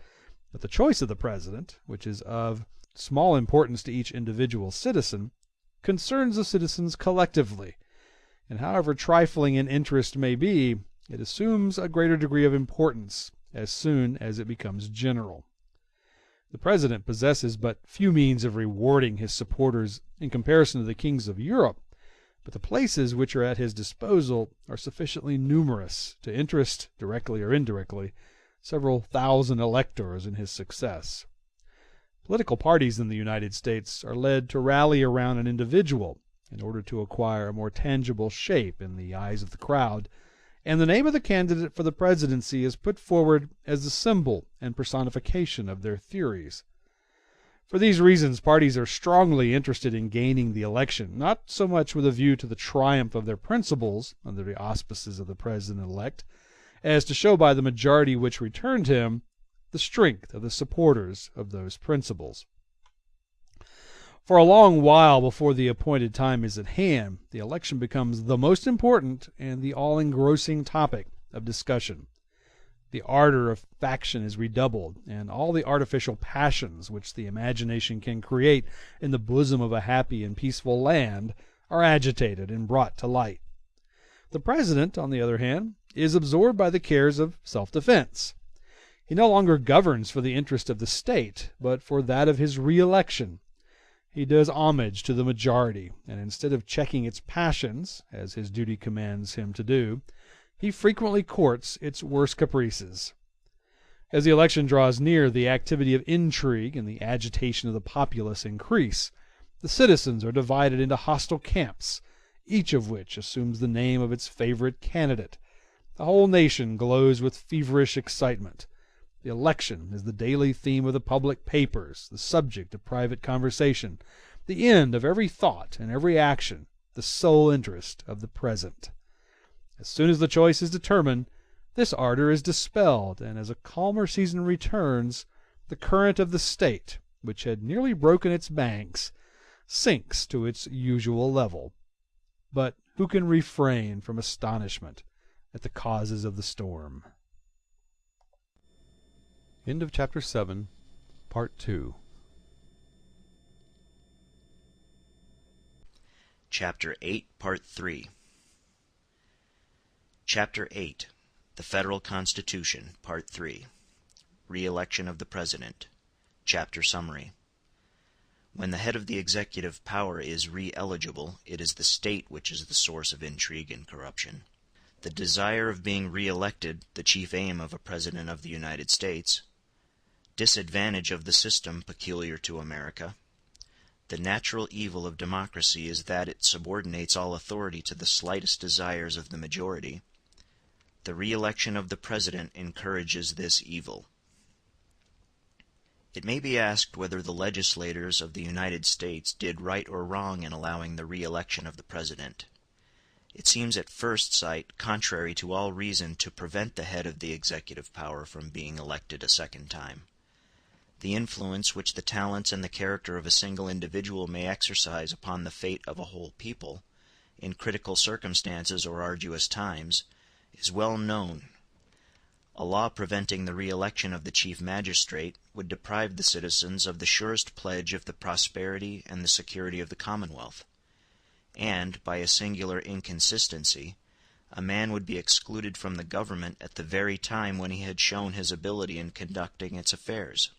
but the choice of the President, which is of small importance to each individual citizen, concerns the citizens collectively, and however trifling an interest may be, it assumes a greater degree of importance as soon as it becomes general. The President possesses but few means of rewarding his supporters in comparison to the kings of Europe, but the places which are at his disposal are sufficiently numerous to interest, directly or indirectly, several thousand electors in his success. Political parties in the United States are led to rally around an individual in order to acquire a more tangible shape in the eyes of the crowd, and the name of the candidate for the presidency is put forward as the symbol and personification of their theories. For these reasons, parties are strongly interested in gaining the election, not so much with a view to the triumph of their principles under the auspices of the President-elect, as to show by the majority which returned him the strength of the supporters of those principles. For a long while before the appointed time is at hand, the election becomes the most important and the all-engrossing topic of discussion. The ardor of faction is redoubled, and all the artificial passions which the imagination can create in the bosom of a happy and peaceful land are agitated and brought to light. The President, on the other hand, is absorbed by the cares of self-defense. He no longer governs for the interest of the state, but for that of his re-election, He does homage to the majority, and instead of checking its passions, as his duty commands him to do, he frequently courts its worst caprices. As the election draws near, the activity of intrigue and the agitation of the populace increase. The citizens are divided into hostile camps, each of which assumes the name of its favorite candidate. The whole nation glows with feverish excitement. The election is the daily theme of the public papers, the subject of private conversation, the end of every thought and every action, the sole interest of the present. As soon as the choice is determined, this ardor is dispelled, and as a calmer season returns, the current of the state, which had nearly broken its banks, sinks to its usual level. But who can refrain from astonishment at the causes of the storm? End of Chapter 7, Part 2. Chapter 8, Part 3. Chapter 8, The Federal Constitution, Part 3. Re-election of the President. Chapter Summary. When the head of the executive power is re-eligible, it is the state which is the source of intrigue and corruption. The desire of being re-elected, the chief aim of a President of the United States. Disadvantage of the system peculiar to America. The natural evil of democracy is that it subordinates all authority to the slightest desires of the majority. The re-election of the President encourages this evil. It may be asked whether the legislators of the United States did right or wrong in allowing the re-election of the President. It seems at first sight contrary to all reason to prevent the head of the executive power from being elected a second time. The influence which the talents and the character of a single individual may exercise upon the fate of a whole people, in critical circumstances or arduous times, is well known. A law preventing the re-election of the chief magistrate would deprive the citizens of the surest pledge of the prosperity and the security of the Commonwealth, and, by a singular inconsistency, a man would be excluded from the government at the very time when he had shown his ability in conducting its affairs.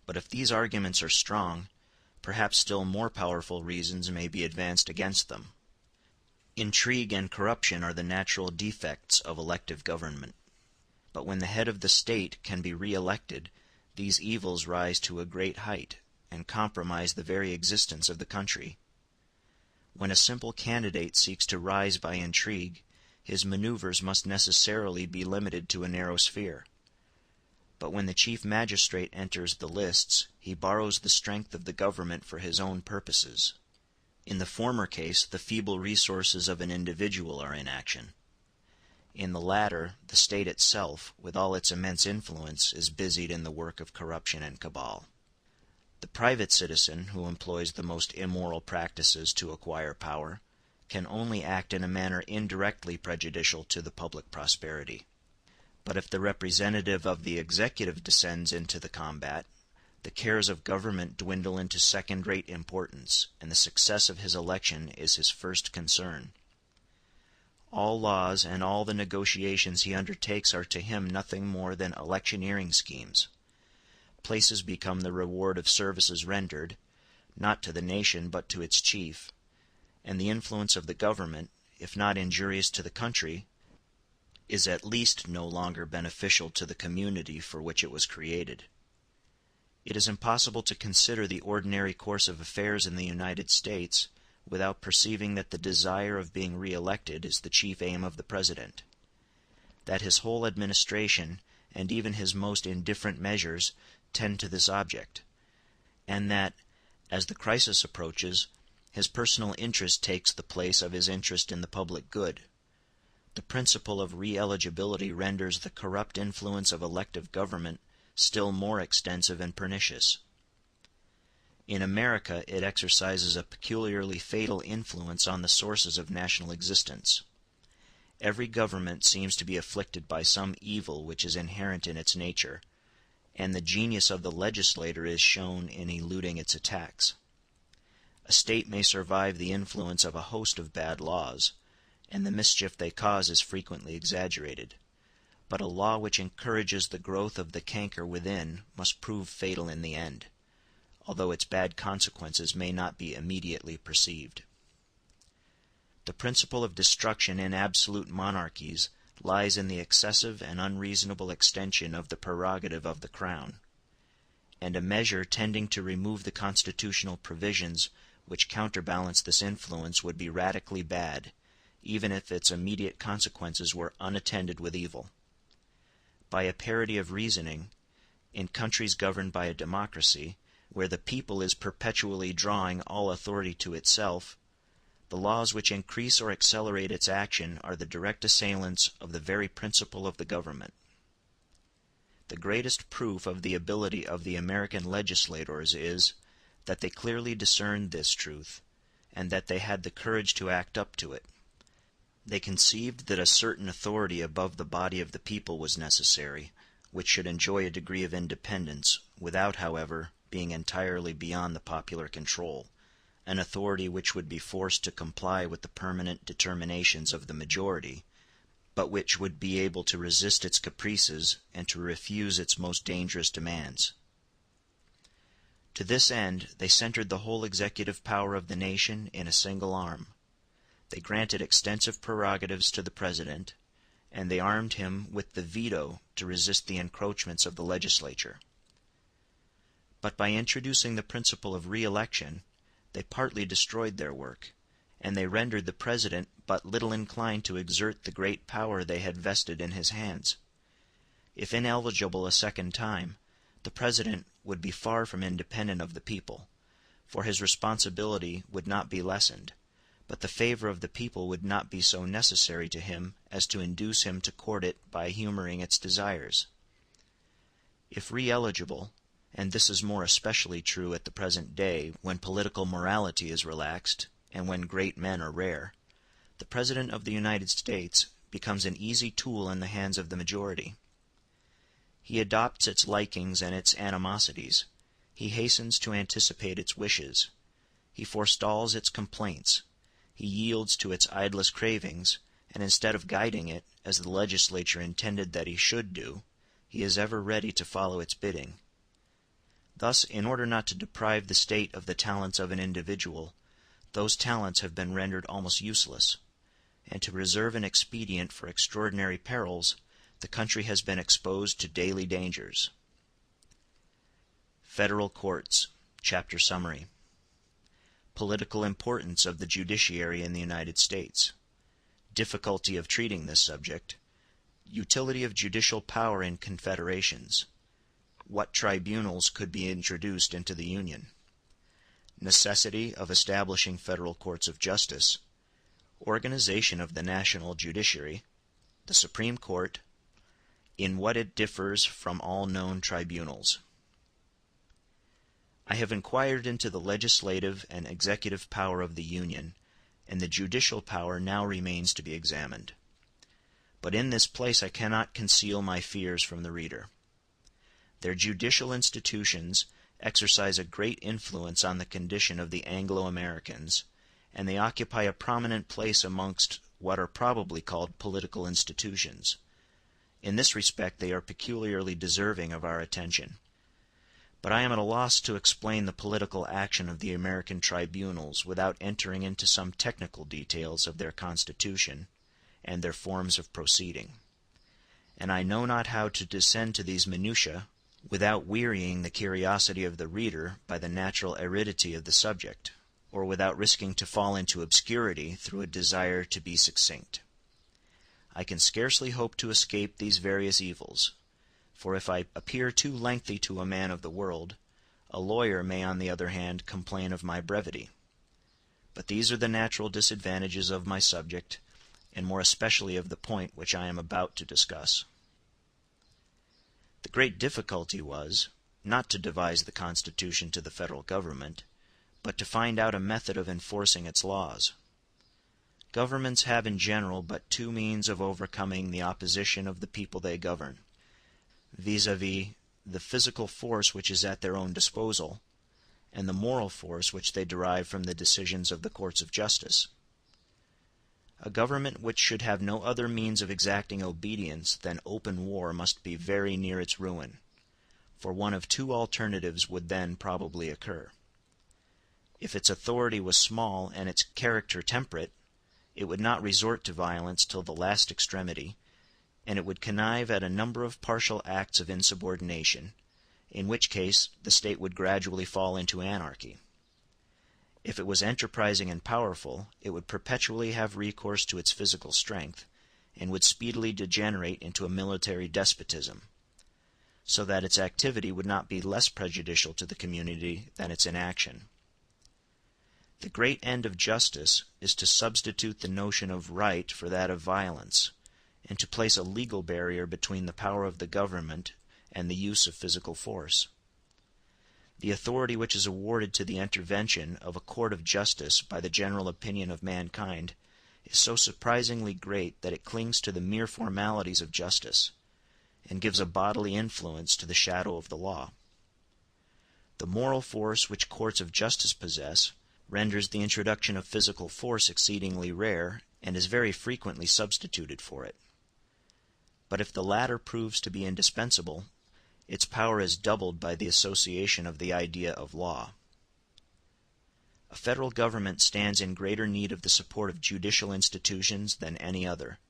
But if these arguments are strong, perhaps still more powerful reasons may be advanced against them. Intrigue and corruption are the natural defects of elective government. But when the head of the state can be re-elected, these evils rise to a great height, and compromise the very existence of the country. When a simple candidate seeks to rise by intrigue, his maneuvers must necessarily be limited to a narrow sphere. But when the chief magistrate enters the lists, he borrows the strength of the government for his own purposes. In the former case, the feeble resources of an individual are in action. In the latter, the state itself, with all its immense influence, is busied in the work of corruption and cabal. The private citizen, who employs the most immoral practices to acquire power, can only act in a manner indirectly prejudicial to the public prosperity. But if the representative of the executive descends into the combat, the cares of government dwindle into second-rate importance, and the success of his election is his first concern. All laws and all the negotiations he undertakes are to him nothing more than electioneering schemes. Places become the reward of services rendered, not to the nation but to its chief, and the influence of the government, if not injurious to the country, is at least no longer beneficial to the community for which it was created. It is impossible to consider the ordinary course of affairs in the United States without perceiving that the desire of being re-elected is the chief aim of the President, that his whole administration, and even his most indifferent measures, tend to this object, and that, as the crisis approaches, his personal interest takes the place of his interest in the public good. The principle of re-eligibility renders the corrupt influence of elective government still more extensive and pernicious. In America it exercises a peculiarly fatal influence on the sources of national existence. Every government seems to be afflicted by some evil which is inherent in its nature, and the genius of the legislator is shown in eluding its attacks. A state may survive the influence of a host of bad laws, and the mischief they cause is frequently exaggerated. But a law which encourages the growth of the canker within must prove fatal in the end. although its bad consequences may not be immediately perceived. The principle of destruction in absolute monarchies lies in the excessive and unreasonable extension of the prerogative of the Crown, and a measure tending to remove the constitutional provisions which counterbalance this influence would be radically bad, even if its immediate consequences were unattended with evil. By a parity of reasoning, in countries governed by a democracy, where the people is perpetually drawing all authority to itself, the laws which increase or accelerate its action are the direct assailants of the very principle of the government. The greatest proof of the ability of the American legislators is, that they clearly discerned this truth, and that they had the courage to act up to it. They conceived that a certain authority above the body of the people was necessary, which should enjoy a degree of independence, without, however, being entirely beyond the popular control, an authority which would be forced to comply with the permanent determinations of the majority, but which would be able to resist its caprices and to refuse its most dangerous demands. To this end they centered the whole executive power of the nation in a single arm. They granted extensive prerogatives to the President, and they armed him with the veto to resist the encroachments of the legislature. But by introducing the principle of re-election, they partly destroyed their work, and they rendered the President but little inclined to exert the great power they had vested in his hands. If ineligible a second time, the President would be far from independent of the people, for his responsibility would not be lessened, but the favor of the people would not be so necessary to him as to induce him to court it by humoring its desires. If re-eligible, and this is more especially true at the present day, when political morality is relaxed, and when great men are rare, the President of the United States becomes an easy tool in the hands of the majority. He adopts its likings and its animosities. He hastens to anticipate its wishes. He forestalls its complaints. He yields to its idlest cravings, and instead of guiding it, as the legislature intended that he should do, he is ever ready to follow its bidding. Thus, in order not to deprive the state of the talents of an individual, those talents have been rendered almost useless, and to reserve an expedient for extraordinary perils, the country has been exposed to daily dangers. Federal Courts. Chapter Summary. Political importance of the Judiciary in the United States. Difficulty of treating this subject. Utility of judicial power in confederations. What tribunals could be introduced into the Union. Necessity of establishing federal courts of justice. Organization of the national judiciary. The Supreme Court. In what it differs from all known tribunals. I have inquired into the legislative and executive power of the Union, and the judicial power now remains to be examined. But in this place I cannot conceal my fears from the reader. Their judicial institutions exercise a great influence on the condition of the Anglo-Americans, and they occupy a prominent place amongst what are probably called political institutions. In this respect they are peculiarly deserving of our attention. But I am at a loss to explain the political action of the American tribunals without entering into some technical details of their constitution and their forms of proceeding. And I know not how to descend to these minutiae without wearying the curiosity of the reader by the natural aridity of the subject, or without risking to fall into obscurity through a desire to be succinct. I can scarcely hope to escape these various evils, for if I appear too lengthy to a man of the world, a lawyer may on the other hand complain of my brevity. But these are the natural disadvantages of my subject, and more especially of the point which I am about to discuss. The great difficulty was, not to devise the Constitution to the federal government, but to find out a method of enforcing its laws. Governments have in general but two means of overcoming the opposition of the people they govern, vis-à-vis the physical force which is at their own disposal, and the moral force which they derive from the decisions of the courts of justice. A government which should have no other means of exacting obedience than open war must be very near its ruin, for one of two alternatives would then probably occur. If its authority was small and its character temperate, it would not resort to violence till the last extremity, and it would connive at a number of partial acts of insubordination, in which case the state would gradually fall into anarchy. If it was enterprising and powerful, it would perpetually have recourse to its physical strength, and would speedily degenerate into a military despotism, so that its activity would not be less prejudicial to the community than its inaction. The great end of justice is to substitute the notion of right for that of violence, and to place a legal barrier between the power of the government and the use of physical force. The authority which is awarded to the intervention of a court of justice by the general opinion of mankind is so surprisingly great that it clings to the mere formalities of justice, and gives a bodily influence to the shadow of the law. The moral force which courts of justice possess renders the introduction of physical force exceedingly rare, and is very frequently substituted for it. But if the latter proves to be indispensable, its power is doubled by the association of the idea of law. A federal government stands in greater need of the support of judicial institutions than any other,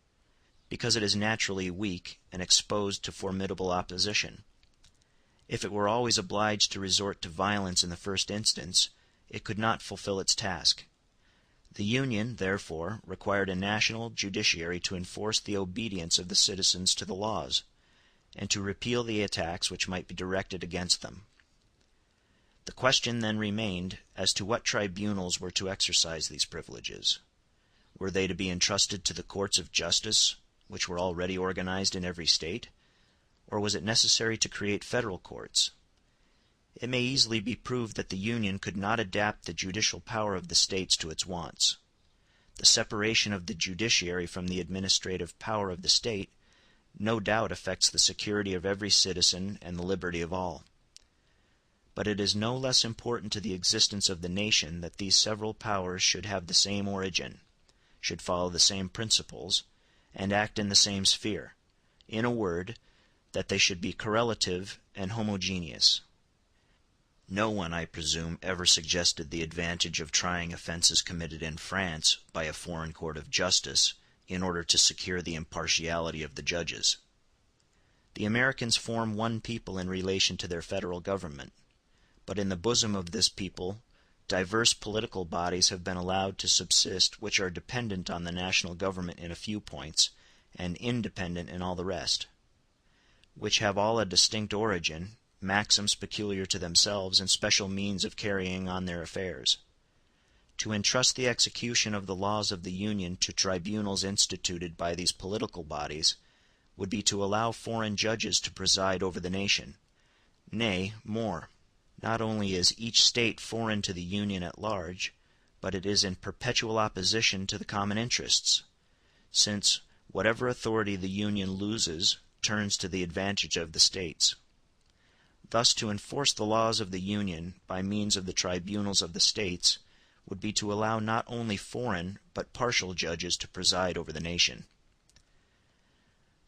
because it is naturally weak and exposed to formidable opposition. If it were always obliged to resort to violence in the first instance, it could not fulfill its task. The Union, therefore, required a national judiciary to enforce the obedience of the citizens to the laws, and to repeal the attacks which might be directed against them. The question then remained as to what tribunals were to exercise these privileges. Were they to be entrusted to the courts of justice, which were already organized in every state, or was it necessary to create federal courts? It may easily be proved that the Union could not adapt the judicial power of the states to its wants. The separation of the judiciary from the administrative power of the state no doubt affects the security of every citizen and the liberty of all. But it is no less important to the existence of the nation that these several powers should have the same origin, should follow the same principles, and act in the same sphere; in a word, that they should be correlative and homogeneous. No one, I presume, ever suggested the advantage of trying offences committed in France by a foreign court of justice in order to secure the impartiality of the judges. The Americans form one people in relation to their federal government, but in the bosom of this people diverse political bodies have been allowed to subsist which are dependent on the national government in a few points, and independent in all the rest; which have all a distinct origin, maxims peculiar to themselves, and special means of carrying on their affairs. To entrust the execution of the laws of the Union to tribunals instituted by these political bodies would be to allow foreign judges to preside over the nation. Nay, more, not only is each state foreign to the Union at large, but it is in perpetual opposition to the common interests, since whatever authority the Union loses turns to the advantage of the states. Thus to enforce the laws of the Union by means of the tribunals of the states would be to allow not only foreign but partial judges to preside over the nation.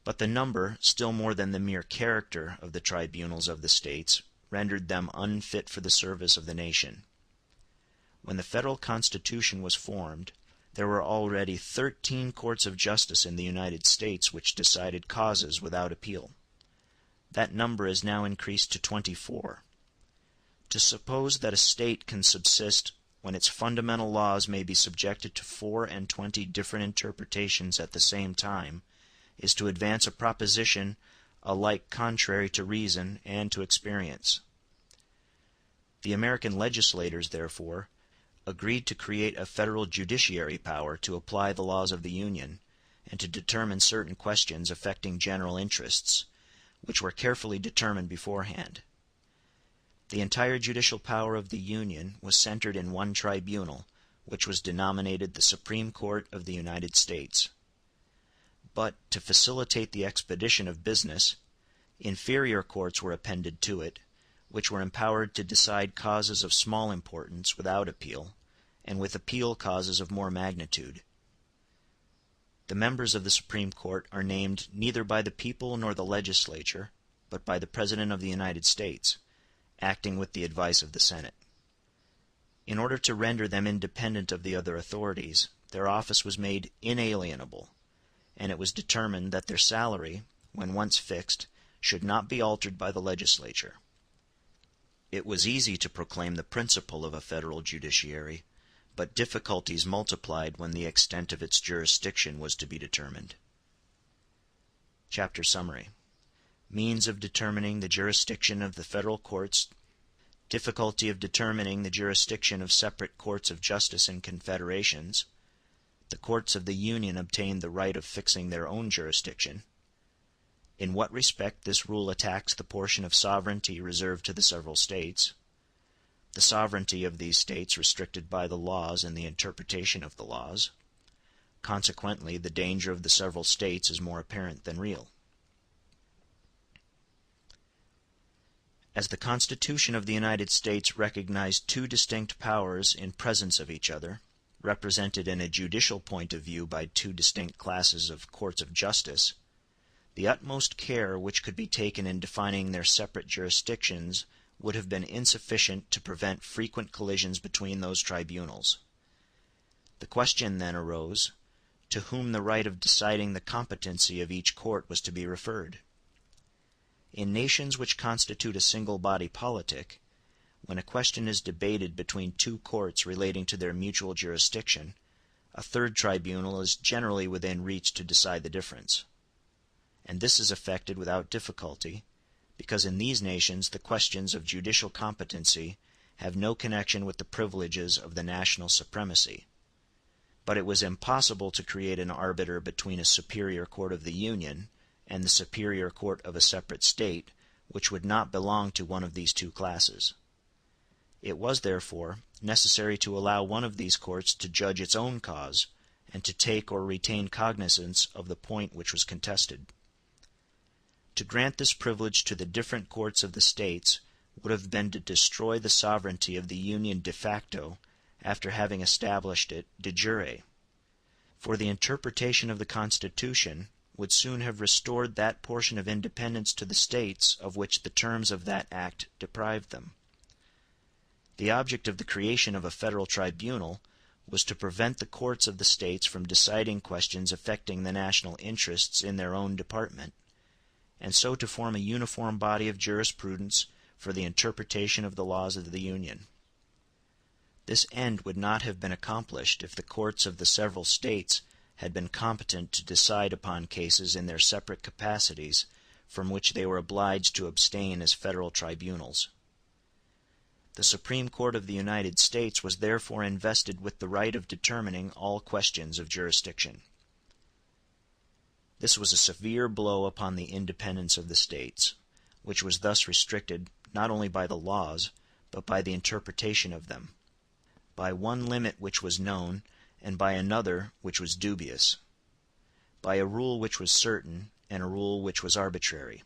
But the number, still more than the mere character, of the tribunals of the states rendered them unfit for the service of the nation. When the Federal Constitution was formed, there were already 13 courts of justice in the United States which decided causes without appeal. That number is now increased to 24. To suppose that a state can subsist when its fundamental laws may be subjected to 24 different interpretations at the same time is to advance a proposition alike contrary to reason and to experience. The American legislators, therefore, agreed to create a federal judiciary power to apply the laws of the Union, and to determine certain questions affecting general interests, which were carefully determined beforehand. The entire judicial power of the Union was centered in one tribunal, which was denominated the Supreme Court of the United States. But, to facilitate the expedition of business, inferior courts were appended to it, which were empowered to decide causes of small importance without appeal, and with appeal causes of more magnitude. The members of the Supreme Court are named neither by the people nor the legislature, but by the President of the United States, acting with the advice of the Senate. In order to render them independent of the other authorities, their office was made inalienable, and it was determined that their salary, when once fixed, should not be altered by the legislature. It was easy to proclaim the principle of a federal judiciary, but difficulties multiplied when the extent of its jurisdiction was to be determined. Chapter summary. Means of determining the jurisdiction of the federal courts. Difficulty of determining the jurisdiction of separate courts of justice and confederations. The courts of the Union obtained the right of fixing their own jurisdiction. In what respect this rule attacks the portion of sovereignty reserved to the several states. The sovereignty of these states restricted by the laws and the interpretation of the laws. Consequently, the danger of the several states is more apparent than real. As the Constitution of the United States recognized two distinct powers in presence of each other, represented in a judicial point of view by two distinct classes of courts of justice, the utmost care which could be taken in defining their separate jurisdictions would have been insufficient to prevent frequent collisions between those tribunals. The question then arose, to whom the right of deciding the competency of each court was to be referred. In nations which constitute a single body politic, when a question is debated between two courts relating to their mutual jurisdiction, a third tribunal is generally within reach to decide the difference. And this is effected without difficulty, because in these nations the questions of judicial competency have no connection with the privileges of the national supremacy. But it was impossible to create an arbiter between a superior court of the Union and the superior court of a separate state, which would not belong to one of these two classes. It was, therefore, necessary to allow one of these courts to judge its own cause, and to take or retain cognizance of the point which was contested. To grant this privilege to the different courts of the states would have been to destroy the sovereignty of the Union de facto after having established it de jure. For the interpretation of the Constitution would soon have restored that portion of independence to the states of which the terms of that act deprived them. The object of the creation of a federal tribunal was to prevent the courts of the states from deciding questions affecting the national interests in their own department, and so to form a uniform body of jurisprudence for the interpretation of the laws of the Union. This end would not have been accomplished if the courts of the several states had been competent to decide upon cases in their separate capacities from which they were obliged to abstain as federal tribunals. The Supreme Court of the United States was therefore invested with the right of determining all questions of jurisdiction. This was a severe blow upon the independence of the states, which was thus restricted not only by the laws, but by the interpretation of them, by one limit which was known, and by another which was dubious, by a rule which was certain, and a rule which was arbitrary.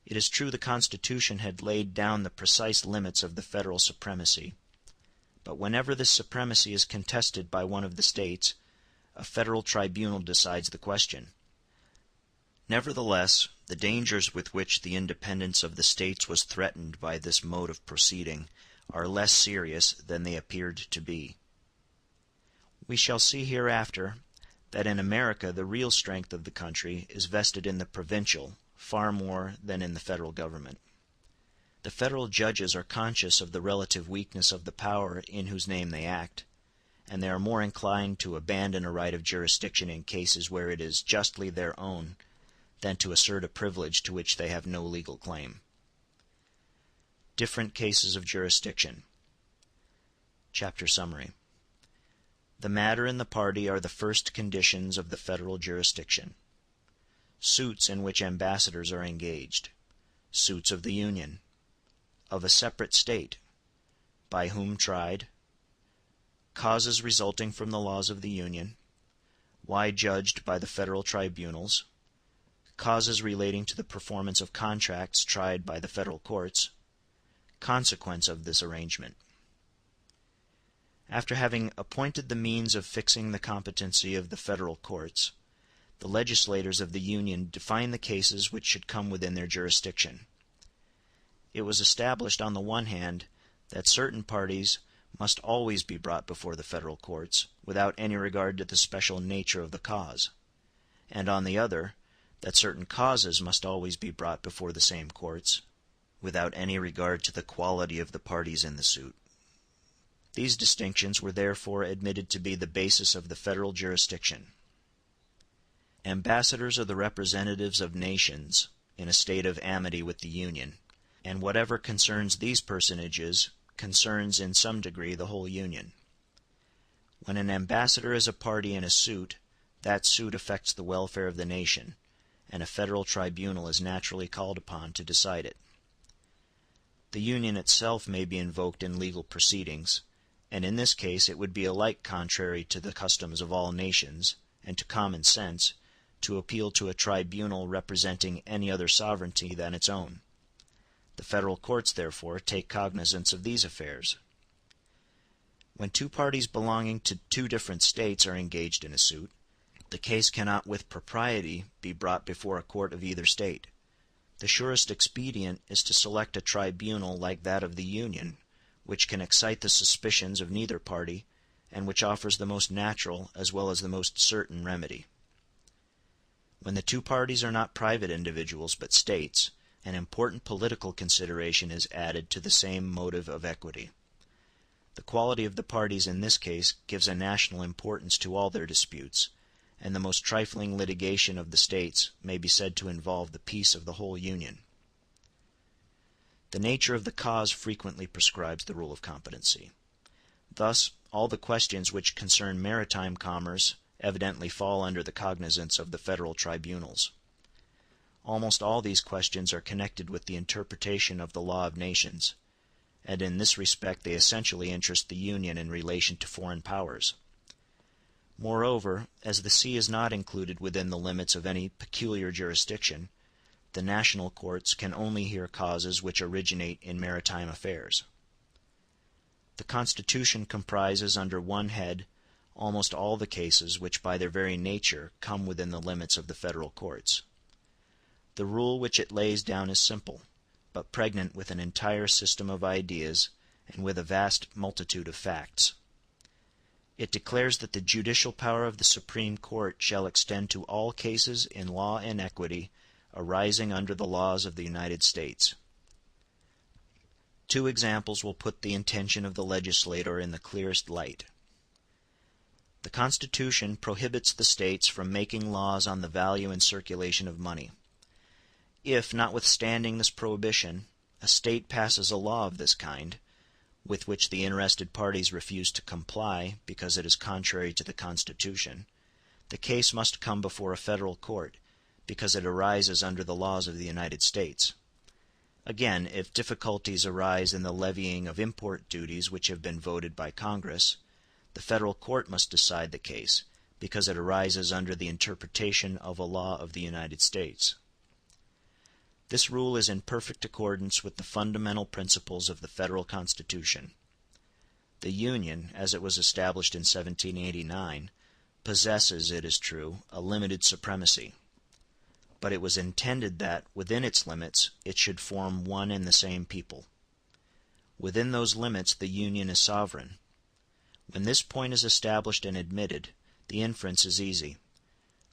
It is true the Constitution had laid down the precise limits of the federal supremacy, but whenever this supremacy is contested by one of the states, a federal tribunal decides the question. Nevertheless, the dangers with which the independence of the states was threatened by this mode of proceeding are less serious than they appeared to be. We shall see hereafter that in America the real strength of the country is vested in the provincial far more than in the federal government. The federal judges are conscious of the relative weakness of the power in whose name they act, and they are more inclined to abandon a right of jurisdiction in cases where it is justly their own than to assert a privilege to which they have no legal claim. Different cases of jurisdiction. Chapter summary. The matter and the party are the first conditions of the federal jurisdiction. Suits in which ambassadors are engaged. Suits of the Union. Of a separate state. By whom tried. Causes resulting from the laws of the Union. Why judged by the federal tribunals. Causes relating to the performance of contracts tried by the federal courts. Consequence of this arrangement. After having appointed the means of fixing the competency of the federal courts, the legislators of the Union defined the cases which should come within their jurisdiction. It was established, on the one hand, that certain parties must always be brought before the federal courts, without any regard to the special nature of the cause, and on the other, that certain causes must always be brought before the same courts, without any regard to the quality of the parties in the suit. These distinctions were therefore admitted to be the basis of the federal jurisdiction. Ambassadors are the representatives of nations in a state of amity with the Union, and whatever concerns these personages concerns in some degree the whole Union. When an ambassador is a party in a suit, that suit affects the welfare of the nation, and a federal tribunal is naturally called upon to decide it. The Union itself may be invoked in legal proceedings, and in this case it would be alike contrary to the customs of all nations, and to common sense, to appeal to a tribunal representing any other sovereignty than its own. The federal courts, therefore, take cognizance of these affairs. When two parties belonging to two different states are engaged in a suit, the case cannot with propriety be brought before a court of either state. The surest expedient is to select a tribunal like that of the Union, which can excite the suspicions of neither party, and which offers the most natural as well as the most certain remedy. When the two parties are not private individuals but states, an important political consideration is added to the same motive of equity. The quality of the parties in this case gives a national importance to all their disputes, and the most trifling litigation of the states may be said to involve the peace of the whole Union. The nature of the cause frequently prescribes the rule of competency. Thus, all the questions which concern maritime commerce evidently fall under the cognizance of the federal tribunals. Almost all these questions are connected with the interpretation of the law of nations, and in this respect they essentially interest the Union in relation to foreign powers. Moreover, as the sea is not included within the limits of any peculiar jurisdiction, the national courts can only hear causes which originate in maritime affairs. The Constitution comprises under one head almost all the cases which by their very nature come within the limits of the federal courts. The rule which it lays down is simple, but pregnant with an entire system of ideas and with a vast multitude of facts. It declares that the judicial power of the Supreme Court shall extend to all cases in law and equity arising under the laws of the United States. Two examples will put the intention of the legislator in the clearest light. The Constitution prohibits the states from making laws on the value and circulation of money. If, notwithstanding this prohibition, a state passes a law of this kind, with which the interested parties refuse to comply because it is contrary to the Constitution, the case must come before a federal court, because it arises under the laws of the United States. Again, if difficulties arise in the levying of import duties which have been voted by Congress, the federal court must decide the case, because it arises under the interpretation of a law of the United States. This rule is in perfect accordance with the fundamental principles of the federal Constitution. The Union, as it was established in 1789, possesses, it is true, a limited supremacy. But it was intended that, within its limits, it should form one and the same people. Within those limits the Union is sovereign. When this point is established and admitted, the inference is easy.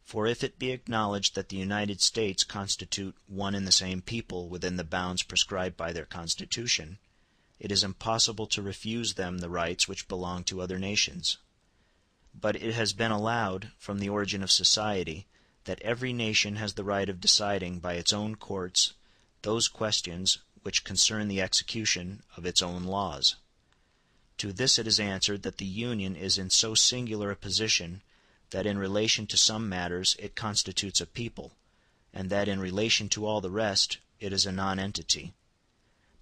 For if it be acknowledged that the United States constitute one and the same people within the bounds prescribed by their Constitution, it is impossible to refuse them the rights which belong to other nations. But it has been allowed, from the origin of society, that every nation has the right of deciding by its own courts those questions which concern the execution of its own laws. To this it is answered that the Union is in so singular a position that in relation to some matters it constitutes a people, and that in relation to all the rest it is a nonentity.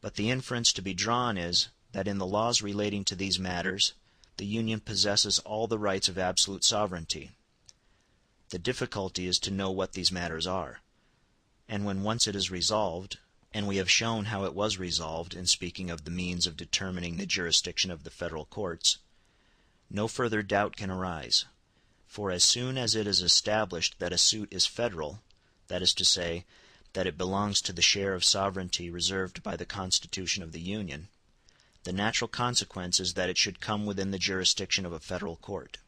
But the inference to be drawn is, that in the laws relating to these matters the Union possesses all the rights of absolute sovereignty. The difficulty is to know what these matters are, and when once it is resolved, and we have shown how it was resolved in speaking of the means of determining the jurisdiction of the federal courts, no further doubt can arise. For as soon as it is established that a suit is federal, that is to say, that it belongs to the share of sovereignty reserved by the Constitution of the Union, the natural consequence is that it should come within the jurisdiction of a federal court.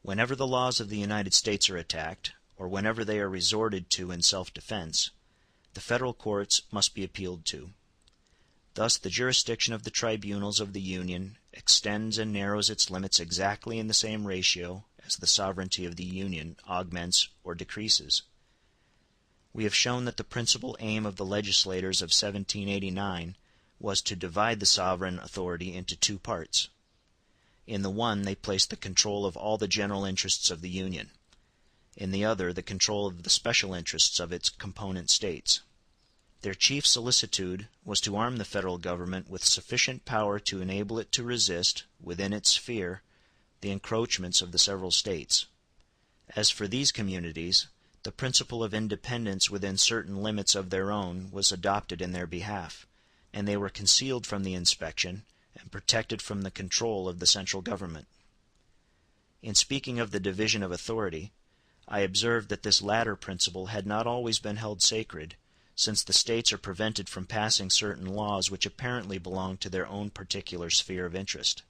Whenever the laws of the United States are attacked, or whenever they are resorted to in self-defense, the federal courts must be appealed to. Thus the jurisdiction of the tribunals of the Union extends and narrows its limits exactly in the same ratio as the sovereignty of the Union augments or decreases. We have shown that the principal aim of the legislators of 1789 was to divide the sovereign authority into two parts. In the one they placed the control of all the general interests of the Union; in the other the control of the special interests of its component states. Their chief solicitude was to arm the federal government with sufficient power to enable it to resist, within its sphere, the encroachments of the several states. As for these communities, the principle of independence within certain limits of their own was adopted in their behalf, and they were concealed from the inspection and protected from the control of the central government. In speaking of the division of authority, I observed that this latter principle had not always been held sacred, since the states are prevented from passing certain laws which apparently belong to their own particular sphere of interest.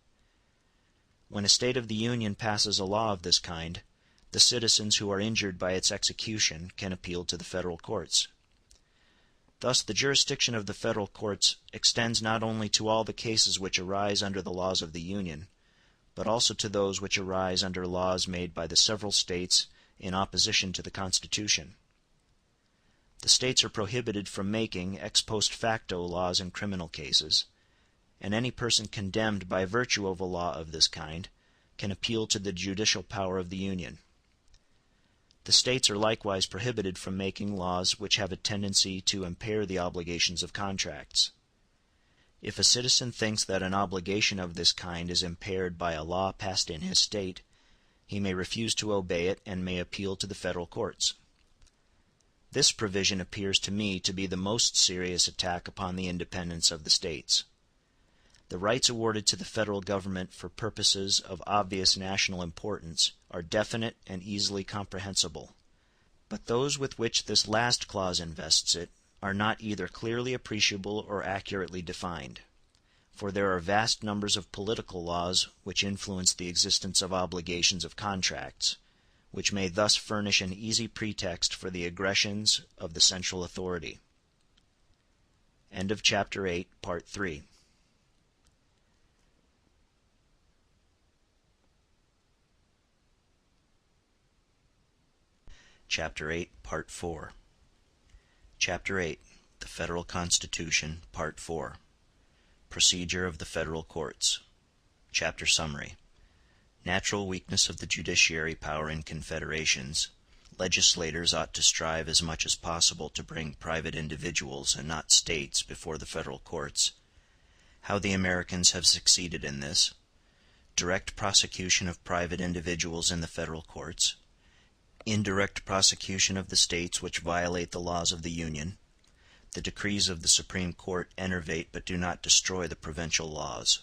When a state of the Union passes a law of this kind, the citizens who are injured by its execution can appeal to the federal courts. Thus the jurisdiction of the federal courts extends not only to all the cases which arise under the laws of the Union, but also to those which arise under laws made by the several states in opposition to the Constitution. The states are prohibited from making ex post facto laws in criminal cases, and any person condemned by virtue of a law of this kind can appeal to the judicial power of the Union. The states are likewise prohibited from making laws which have a tendency to impair the obligations of contracts. If a citizen thinks that an obligation of this kind is impaired by a law passed in his state, he may refuse to obey it and may appeal to the federal courts. This provision appears to me to be the most serious attack upon the independence of the states. The rights awarded to the federal government for purposes of obvious national importance are definite and easily comprehensible, but those with which this last clause invests it are not either clearly appreciable or accurately defined, for there are vast numbers of political laws which influence the existence of obligations of contracts, which may thus furnish an easy pretext for the aggressions of the central authority. End of Chapter 8, Part 3. Chapter 8, Part 4. Chapter 8, The Federal Constitution, Part 4. Procedure of the Federal Courts. Chapter Summary. Natural weakness of the judiciary power in confederations. Legislators ought to strive as much as possible to bring private individuals and not states before the federal courts. How the Americans have succeeded in this. Direct prosecution of private individuals in the federal courts. Indirect prosecution of the states which violate the laws of the Union. The decrees of the Supreme Court enervate but do not destroy the provincial laws.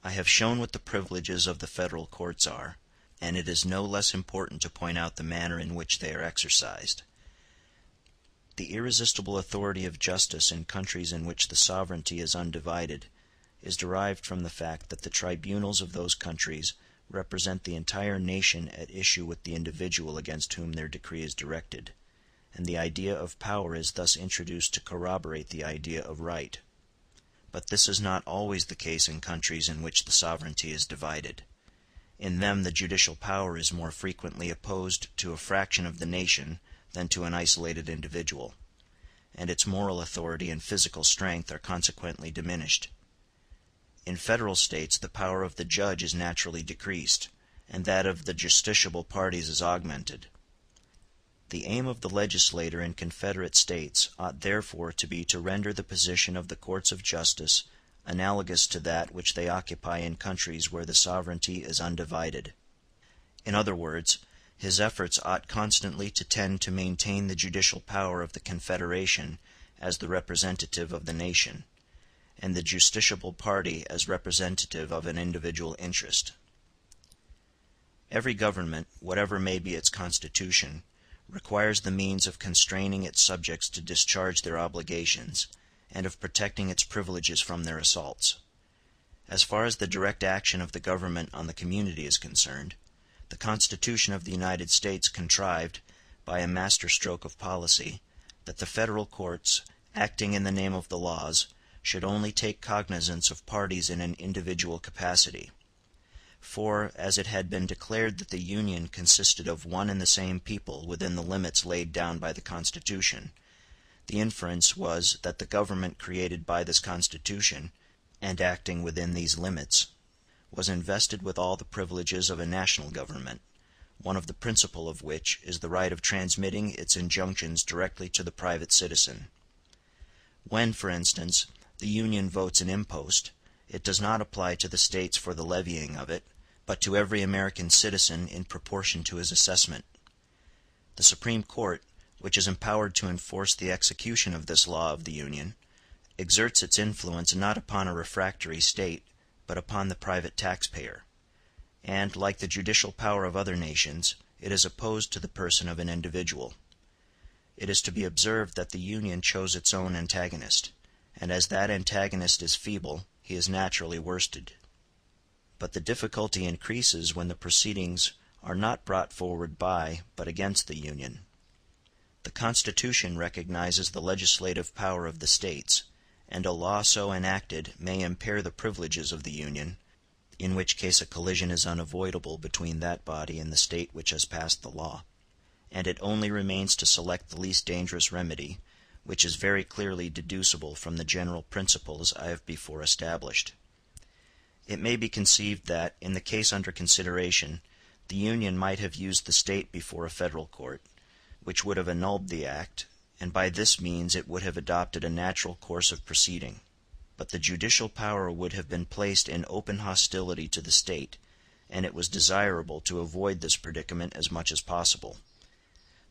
I have shown what the privileges of the federal courts are, and it is no less important to point out the manner in which they are exercised. The irresistible authority of justice in countries in which the sovereignty is undivided is derived from the fact that the tribunals of those countries represent the entire nation at issue with the individual against whom their decree is directed, and the idea of power is thus introduced to corroborate the idea of right. But this is not always the case in countries in which the sovereignty is divided. In them the judicial power is more frequently opposed to a fraction of the nation than to an isolated individual, and its moral authority and physical strength are consequently diminished. In federal states the power of the judge is naturally decreased, and that of the justiciable parties is augmented. The aim of the legislator in confederate states ought therefore to be to render the position of the courts of justice analogous to that which they occupy in countries where the sovereignty is undivided. In other words, his efforts ought constantly to tend to maintain the judicial power of the confederation as the representative of the nation, and the justiciable party as representative of an individual interest. Every government, whatever may be its constitution, requires the means of constraining its subjects to discharge their obligations, and of protecting its privileges from their assaults. As far as the direct action of the government on the community is concerned, the Constitution of the United States contrived, by a master stroke of policy, that the federal courts, acting in the name of the laws, should only take cognizance of parties in an individual capacity. For, as it had been declared that the Union consisted of one and the same people within the limits laid down by the Constitution, the inference was that the government created by this Constitution, and acting within these limits, was invested with all the privileges of a national government, one of the principal of which is the right of transmitting its injunctions directly to the private citizen. When, for instance, the Union votes an impost, it does not apply to the States for the levying of it, but to every American citizen in proportion to his assessment. The Supreme Court, which is empowered to enforce the execution of this law of the Union, exerts its influence not upon a refractory State, but upon the private taxpayer; and, like the judicial power of other nations, it is opposed to the person of an individual. It is to be observed that the Union chose its own antagonist, and as that antagonist is feeble, he is naturally worsted. But the difficulty increases when the proceedings are not brought forward by, but against the Union. The Constitution recognizes the legislative power of the States, and a law so enacted may impair the privileges of the Union, in which case a collision is unavoidable between that body and the State which has passed the law, and it only remains to select the least dangerous remedy, which is very clearly deducible from the general principles I have before established. It may be conceived that, in the case under consideration, the Union might have used the State before a federal court, which would have annulled the act, and by this means it would have adopted a natural course of proceeding. But the judicial power would have been placed in open hostility to the State, and it was desirable to avoid this predicament as much as possible.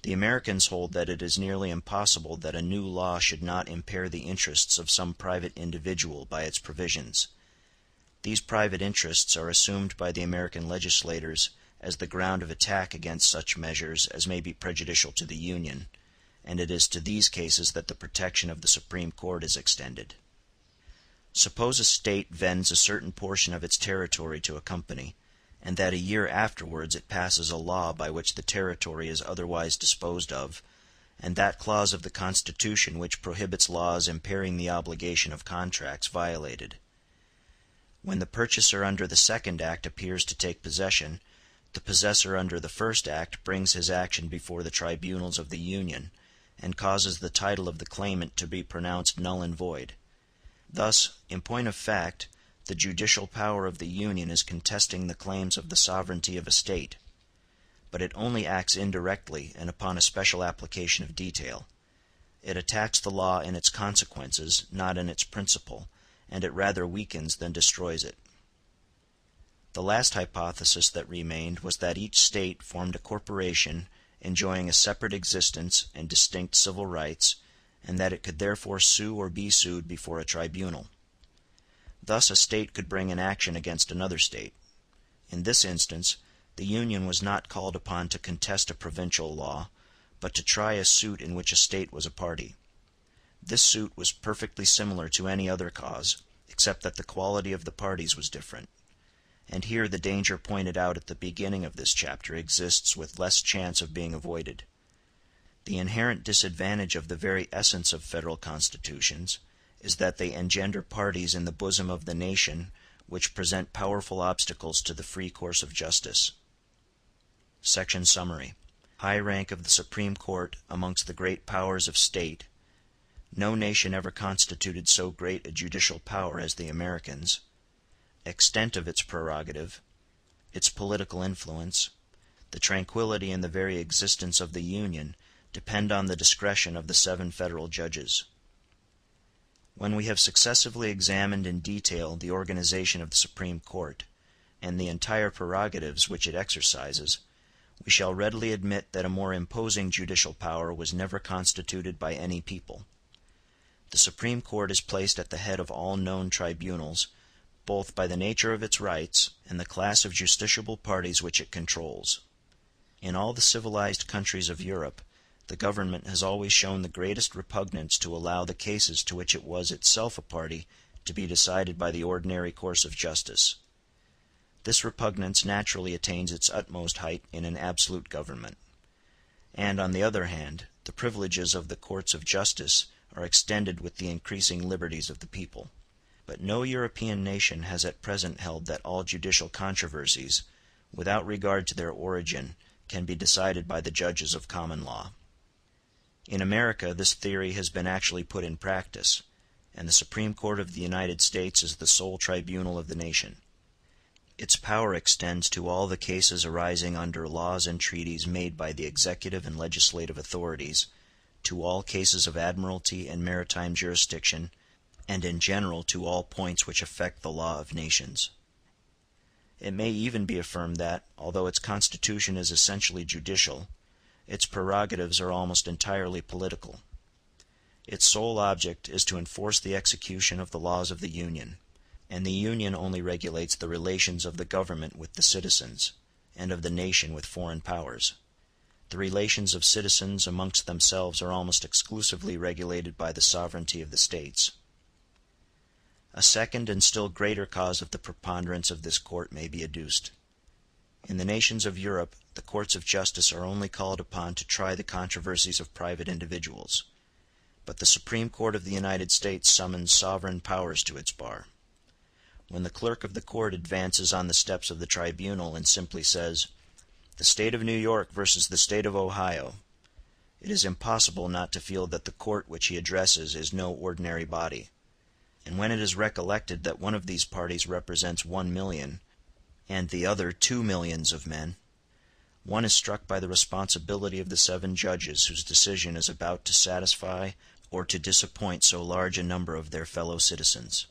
The Americans hold that it is nearly impossible that a new law should not impair the interests of some private individual by its provisions. These private interests are assumed by the American legislators as the ground of attack against such measures as may be prejudicial to the Union, and it is to these cases that the protection of the Supreme Court is extended. Suppose a State vends a certain portion of its territory to a company, and that a year afterwards it passes a law by which the territory is otherwise disposed of, and that clause of the Constitution which prohibits laws impairing the obligation of contracts violated. When the purchaser under the second act appears to take possession, the possessor under the first act brings his action before the tribunals of the Union, and causes the title of the claimant to be pronounced null and void. Thus, in point of fact, the judicial power of the Union is contesting the claims of the sovereignty of a State; but it only acts indirectly and upon a special application of detail. It attacks the law in its consequences, not in its principle, and it rather weakens than destroys it. The last hypothesis that remained was that each State formed a corporation enjoying a separate existence and distinct civil rights, and that it could therefore sue or be sued before a tribunal. Thus a State could bring an action against another State. In this instance, the Union was not called upon to contest a provincial law, but to try a suit in which a State was a party. This suit was perfectly similar to any other cause, except that the quality of the parties was different. And here the danger pointed out at the beginning of this chapter exists with less chance of being avoided. The inherent disadvantage of the very essence of federal constitutions is that they engender parties in the bosom of the nation which present powerful obstacles to the free course of justice. Section Summary. High rank of the Supreme Court amongst the great powers of state. No nation ever constituted so great a judicial power as the Americans. Extent of its prerogative. Its political influence. The tranquillity and the very existence of the Union depend on the discretion of the 7 federal judges. When we have successively examined in detail the organization of the Supreme Court, and the entire prerogatives which it exercises, we shall readily admit that a more imposing judicial power was never constituted by any people. The Supreme Court is placed at the head of all known tribunals, both by the nature of its rights and the class of justiciable parties which it controls. In all the civilized countries of Europe, the government has always shown the greatest repugnance to allow the cases to which it was itself a party to be decided by the ordinary course of justice. This repugnance naturally attains its utmost height in an absolute government. And, on the other hand, the privileges of the courts of justice are extended with the increasing liberties of the people. But no European nation has at present held that all judicial controversies, without regard to their origin, can be decided by the judges of common law. In America this theory has been actually put in practice, and the Supreme Court of the United States is the sole tribunal of the nation. Its power extends to all the cases arising under laws and treaties made by the executive and legislative authorities, to all cases of admiralty and maritime jurisdiction, and in general to all points which affect the law of nations. It may even be affirmed that, although its constitution is essentially judicial, its prerogatives are almost entirely political. Its sole object is to enforce the execution of the laws of the Union, and the Union only regulates the relations of the government with the citizens, and of the nation with foreign powers. The relations of citizens amongst themselves are almost exclusively regulated by the sovereignty of the States. A second and still greater cause of the preponderance of this court may be adduced. In the nations of Europe the courts of justice are only called upon to try the controversies of private individuals, but the Supreme Court of the United States summons sovereign powers to its bar. When the clerk of the court advances on the steps of the tribunal and simply says, "The State of New York versus the State of Ohio," it is impossible not to feel that the court which he addresses is no ordinary body; and when it is recollected that one of these parties represents 1,000,000, and the other 2,000,000 of men, one is struck by the responsibility of the 7 judges whose decision is about to satisfy or to disappoint so large a number of their fellow citizens.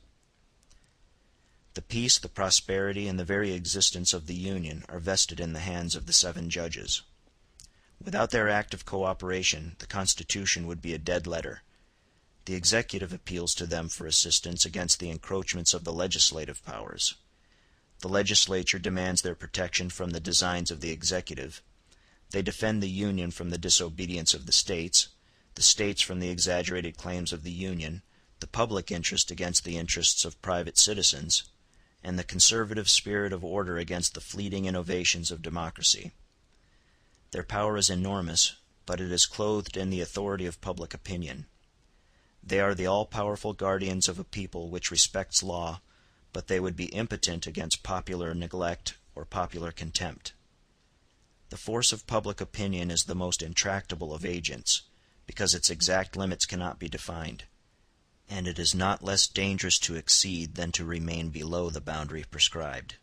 The peace, the prosperity, and the very existence of the Union are vested in the hands of the 7 judges. Without their active co-operation the Constitution would be a dead letter. The executive appeals to them for assistance against the encroachments of the legislative powers. The legislature demands their protection from the designs of the executive. They defend the Union from the disobedience of the States from the exaggerated claims of the Union, the public interest against the interests of private citizens, and the conservative spirit of order against the fleeting innovations of democracy. Their power is enormous, but it is clothed in the authority of public opinion. They are the all-powerful guardians of a people which respects law, but they would be impotent against popular neglect or popular contempt. The force of public opinion is the most intractable of agents, because its exact limits cannot be defined, and it is not less dangerous to exceed than to remain below the boundary prescribed.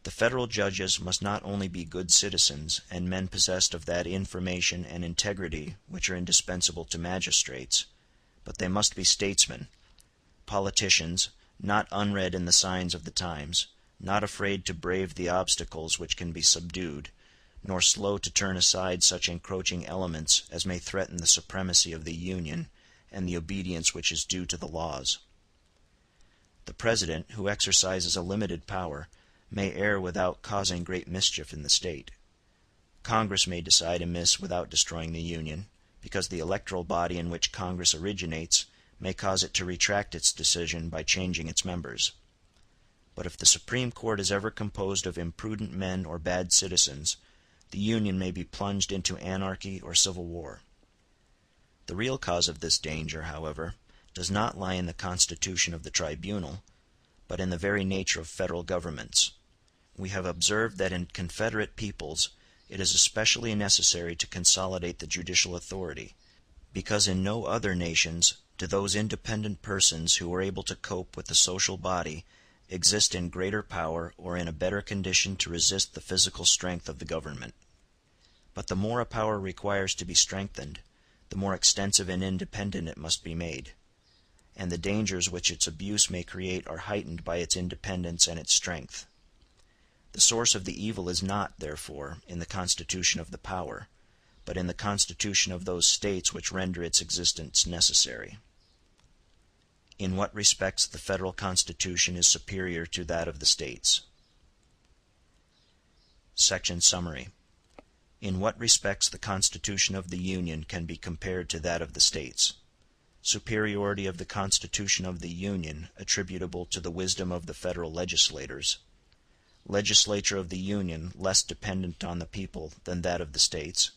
The federal judges must not only be good citizens and men possessed of that information and integrity which are indispensable to magistrates, but they must be statesmen, politicians, not unread in the signs of the times, not afraid to brave the obstacles which can be subdued, nor slow to turn aside such encroaching elements as may threaten the supremacy of the Union and the obedience which is due to the laws. The President, who exercises a limited power, may err without causing great mischief in the State. Congress may decide amiss without destroying the Union, because the electoral body in which Congress originates may cause it to retract its decision by changing its members. But if the Supreme Court is ever composed of imprudent men or bad citizens, the Union may be plunged into anarchy or civil war. The real cause of this danger, however, does not lie in the constitution of the tribunal, but in the very nature of federal governments. We have observed that in confederate peoples it is especially necessary to consolidate the judicial authority, because in no other nations do those independent persons who are able to cope with the social body exist in greater power or in a better condition to resist the physical strength of the government. But the more a power requires to be strengthened, the more extensive and independent it must be made, and the dangers which its abuse may create are heightened by its independence and its strength. The source of the evil is not, therefore, in the constitution of the power, but in the constitution of those States which render its existence necessary. In what respects the Federal Constitution is superior to that of the States. Section Summary. In what respects the Constitution of the Union can be compared to that of the States. Superiority of the Constitution of the Union attributable to the wisdom of the federal legislators. Legislature of the Union less dependent on the people than that of the States.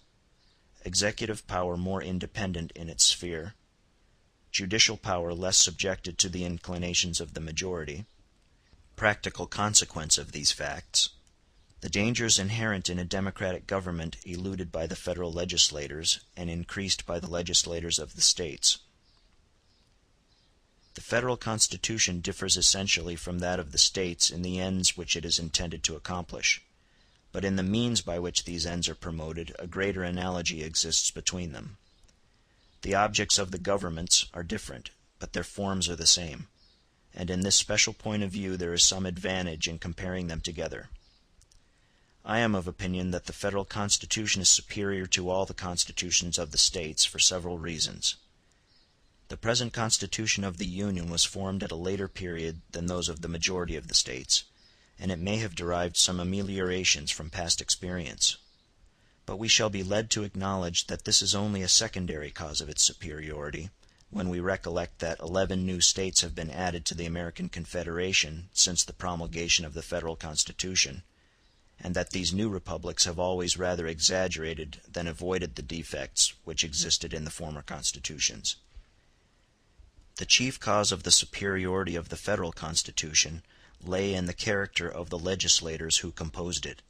Executive power more independent in its sphere. Judicial power less subjected to the inclinations of the majority. Practical consequence of these facts. The dangers inherent in a democratic government eluded by the federal legislators and increased by the legislators of the States. The Federal Constitution differs essentially from that of the States in the ends which it is intended to accomplish, but in the means by which these ends are promoted a greater analogy exists between them. The objects of the governments are different, but their forms are the same, and in this special point of view there is some advantage in comparing them together. I am of opinion that the Federal Constitution is superior to all the constitutions of the States for several reasons. The present Constitution of the Union was formed at a later period than those of the majority of the States, and it may have derived some ameliorations from past experience. But we shall be led to acknowledge that this is only a secondary cause of its superiority, when we recollect that 11 new States have been added to the American Confederation since the promulgation of the Federal Constitution, and that these new republics have always rather exaggerated than avoided the defects which existed in the former constitutions. The chief cause of the superiority of the Federal Constitution lay in the character of the legislators who composed it.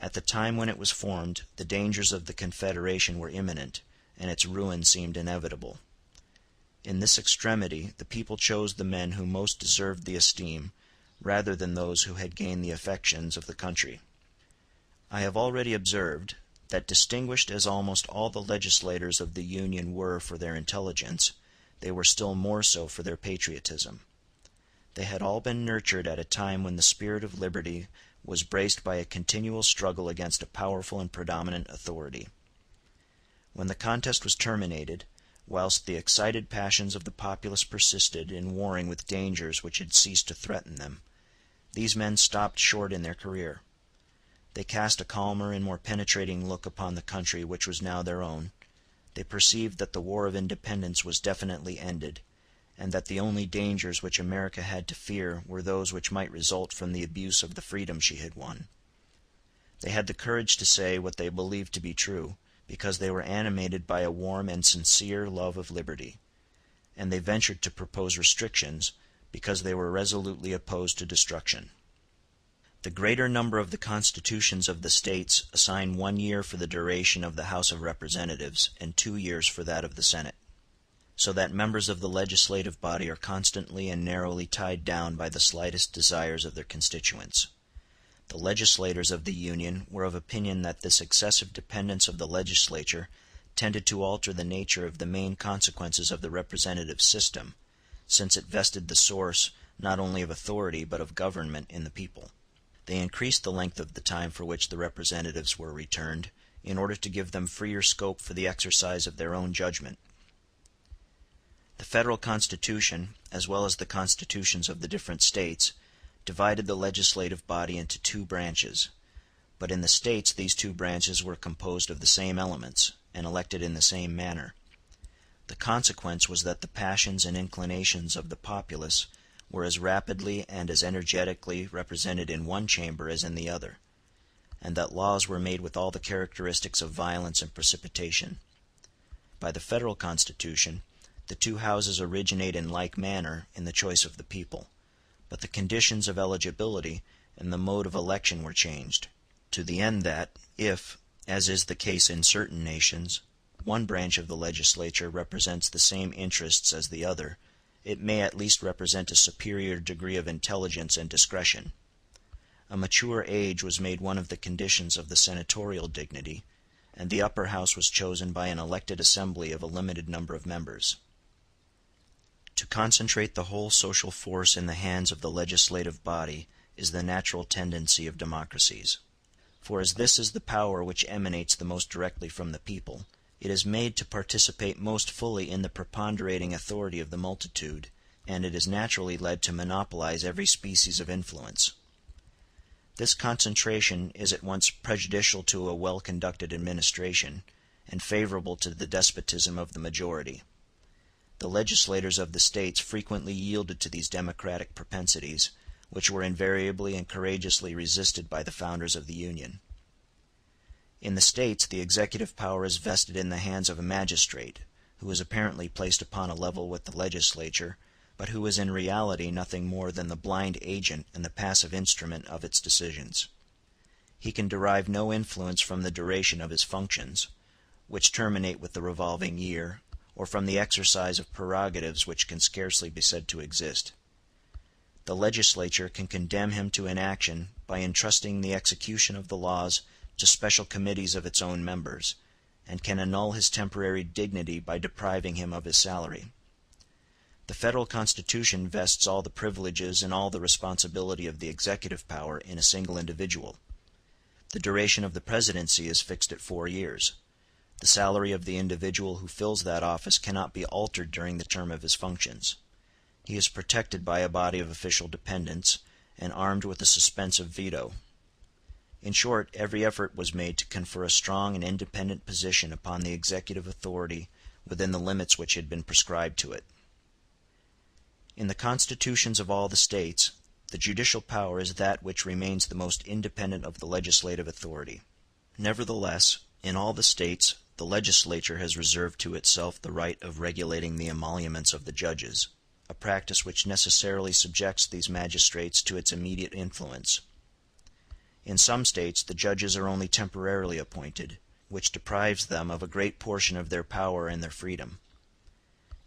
At the time when it was formed, the dangers of the Confederation were imminent, and its ruin seemed inevitable. In this extremity the people chose the men who most deserved the esteem, rather than those who had gained the affections of the country. I have already observed that, distinguished as almost all the legislators of the Union were for their intelligence, they were still more so for their patriotism. They had all been nurtured at a time when the spirit of liberty was braced by a continual struggle against a powerful and predominant authority. When the contest was terminated, whilst the excited passions of the populace persisted in warring with dangers which had ceased to threaten them, these men stopped short in their career. They cast a calmer and more penetrating look upon the country which was now their own. They perceived that the War of Independence was definitely ended, and that the only dangers which America had to fear were those which might result from the abuse of the freedom she had won. They had the courage to say what they believed to be true, because they were animated by a warm and sincere love of liberty, and they ventured to propose restrictions, because they were resolutely opposed to destruction. The greater number of the constitutions of the States assign 1 year for the duration of the House of Representatives and 2 years for that of the Senate, so that members of the legislative body are constantly and narrowly tied down by the slightest desires of their constituents. The legislators of the Union were of opinion that this excessive dependence of the legislature tended to alter the nature of the main consequences of the representative system, since it vested the source not only of authority but of government in the people. They increased the length of the time for which the representatives were returned, in order to give them freer scope for the exercise of their own judgment. The Federal Constitution, as well as the constitutions of the different States, divided the legislative body into 2 branches, but in the States these 2 branches were composed of the same elements, and elected in the same manner. The consequence was that the passions and inclinations of the populace were as rapidly and as energetically represented in one chamber as in the other, and that laws were made with all the characteristics of violence and precipitation. By the Federal Constitution, the 2 houses originate in like manner in the choice of the people, but the conditions of eligibility and the mode of election were changed, to the end that, if, as is the case in certain nations, one branch of the legislature represents the same interests as the other, it may at least represent a superior degree of intelligence and discretion. A mature age was made one of the conditions of the senatorial dignity, and the upper house was chosen by an elected assembly of a limited number of members. To concentrate the whole social force in the hands of the legislative body is the natural tendency of democracies. For as this is the power which emanates the most directly from the people, it is made to participate most fully in the preponderating authority of the multitude, and it is naturally led to monopolize every species of influence. This concentration is at once prejudicial to a well-conducted administration and favorable to the despotism of the majority. The legislators of the States frequently yielded to these democratic propensities, which were invariably and courageously resisted by the founders of the Union. In the States the executive power is vested in the hands of a magistrate, who is apparently placed upon a level with the legislature, but who is in reality nothing more than the blind agent and the passive instrument of its decisions. He can derive no influence from the duration of his functions, which terminate with the revolving year, or from the exercise of prerogatives which can scarcely be said to exist. The legislature can condemn him to inaction by entrusting the execution of the laws to special committees of its own members, and can annul his temporary dignity by depriving him of his salary. The Federal Constitution vests all the privileges and all the responsibility of the executive power in a single individual. The duration of the presidency is fixed at 4 years. The salary of the individual who fills that office cannot be altered during the term of his functions. He is protected by a body of official dependents, and armed with a suspensive veto. In short, every effort was made to confer a strong and independent position upon the executive authority within the limits which had been prescribed to it. In the constitutions of all the States, the judicial power is that which remains the most independent of the legislative authority. Nevertheless, in all the States, the legislature has reserved to itself the right of regulating the emoluments of the judges, a practice which necessarily subjects these magistrates to its immediate influence. In some States the judges are only temporarily appointed, which deprives them of a great portion of their power and their freedom.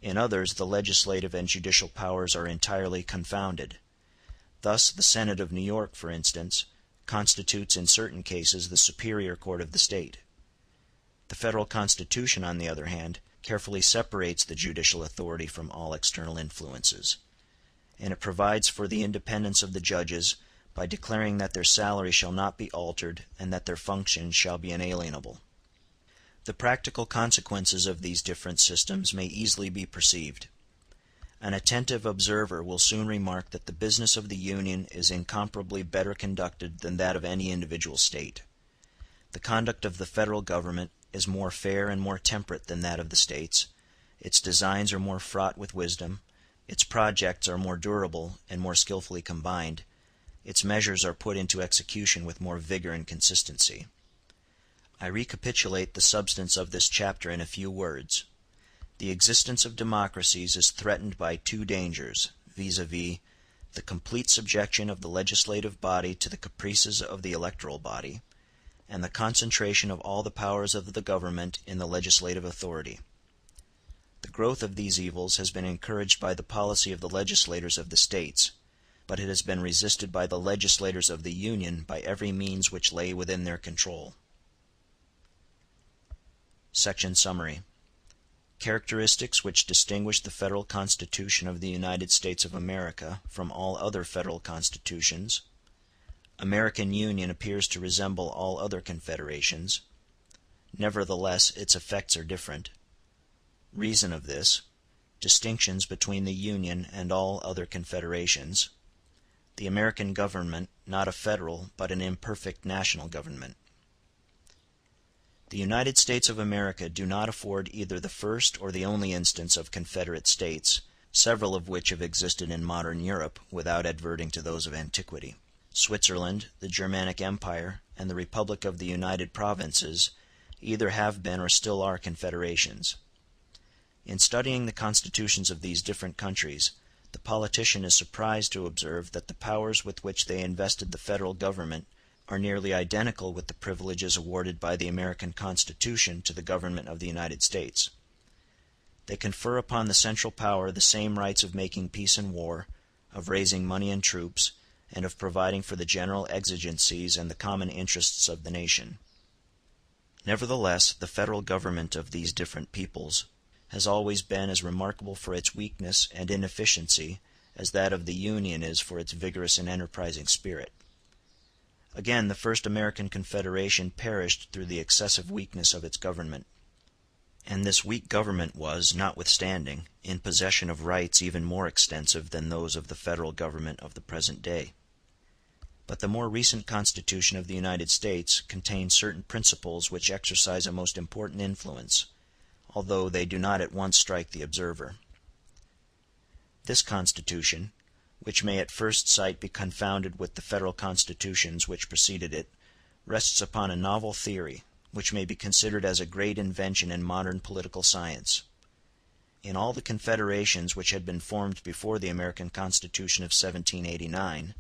In others the legislative and judicial powers are entirely confounded. Thus the Senate of New York, for instance, constitutes in certain cases the superior court of the State. The Federal Constitution, on the other hand, carefully separates the judicial authority from all external influences, and it provides for the independence of the judges by declaring that their salary shall not be altered and that their functions shall be inalienable. The practical consequences of these different systems may easily be perceived. An attentive observer will soon remark that the business of the Union is incomparably better conducted than that of any individual State. The conduct of the Federal Government is more fair and more temperate than that of the States, its designs are more fraught with wisdom, its projects are more durable and more skillfully combined, its measures are put into execution with more vigor and consistency. I recapitulate the substance of this chapter in a few words. The existence of democracies is threatened by two dangers, viz., the complete subjection of the legislative body to the caprices of the electoral body, and the concentration of all the powers of the government in the legislative authority. The growth of these evils has been encouraged by the policy of the legislators of the States, but it has been resisted by the legislators of the Union by every means which lay within their control. Section Summary. Characteristics which distinguish the Federal Constitution of the United States of America from all other federal constitutions. American Union appears to resemble all other confederations. Nevertheless, its effects are different. Reason of this. Distinctions between the Union and all other confederations. The American government, not a federal, but an imperfect national government. The United States of America do not afford either the first or the only instance of confederate states, several of which have existed in modern Europe without adverting to those of antiquity. Switzerland, the Germanic Empire, and the Republic of the United Provinces either have been or still are confederations. In studying the constitutions of these different countries, the politician is surprised to observe that the powers with which they invested the federal government are nearly identical with the privileges awarded by the American Constitution to the government of the United States. They confer upon the central power the same rights of making peace and war, of raising money and troops, and of providing for the general exigencies and the common interests of the nation. Nevertheless, the federal government of these different peoples has always been as remarkable for its weakness and inefficiency as that of the Union is for its vigorous and enterprising spirit. Again, the first American Confederation perished through the excessive weakness of its government. And this weak government was, notwithstanding, in possession of rights even more extensive than those of the federal government of the present day. But the more recent Constitution of the United States contains certain principles which exercise a most important influence, although they do not at once strike the observer. This Constitution, which may at first sight be confounded with the federal constitutions which preceded it, rests upon a novel theory, which may be considered as a great invention in modern political science. In all the confederations which had been formed before the American Constitution of 1789,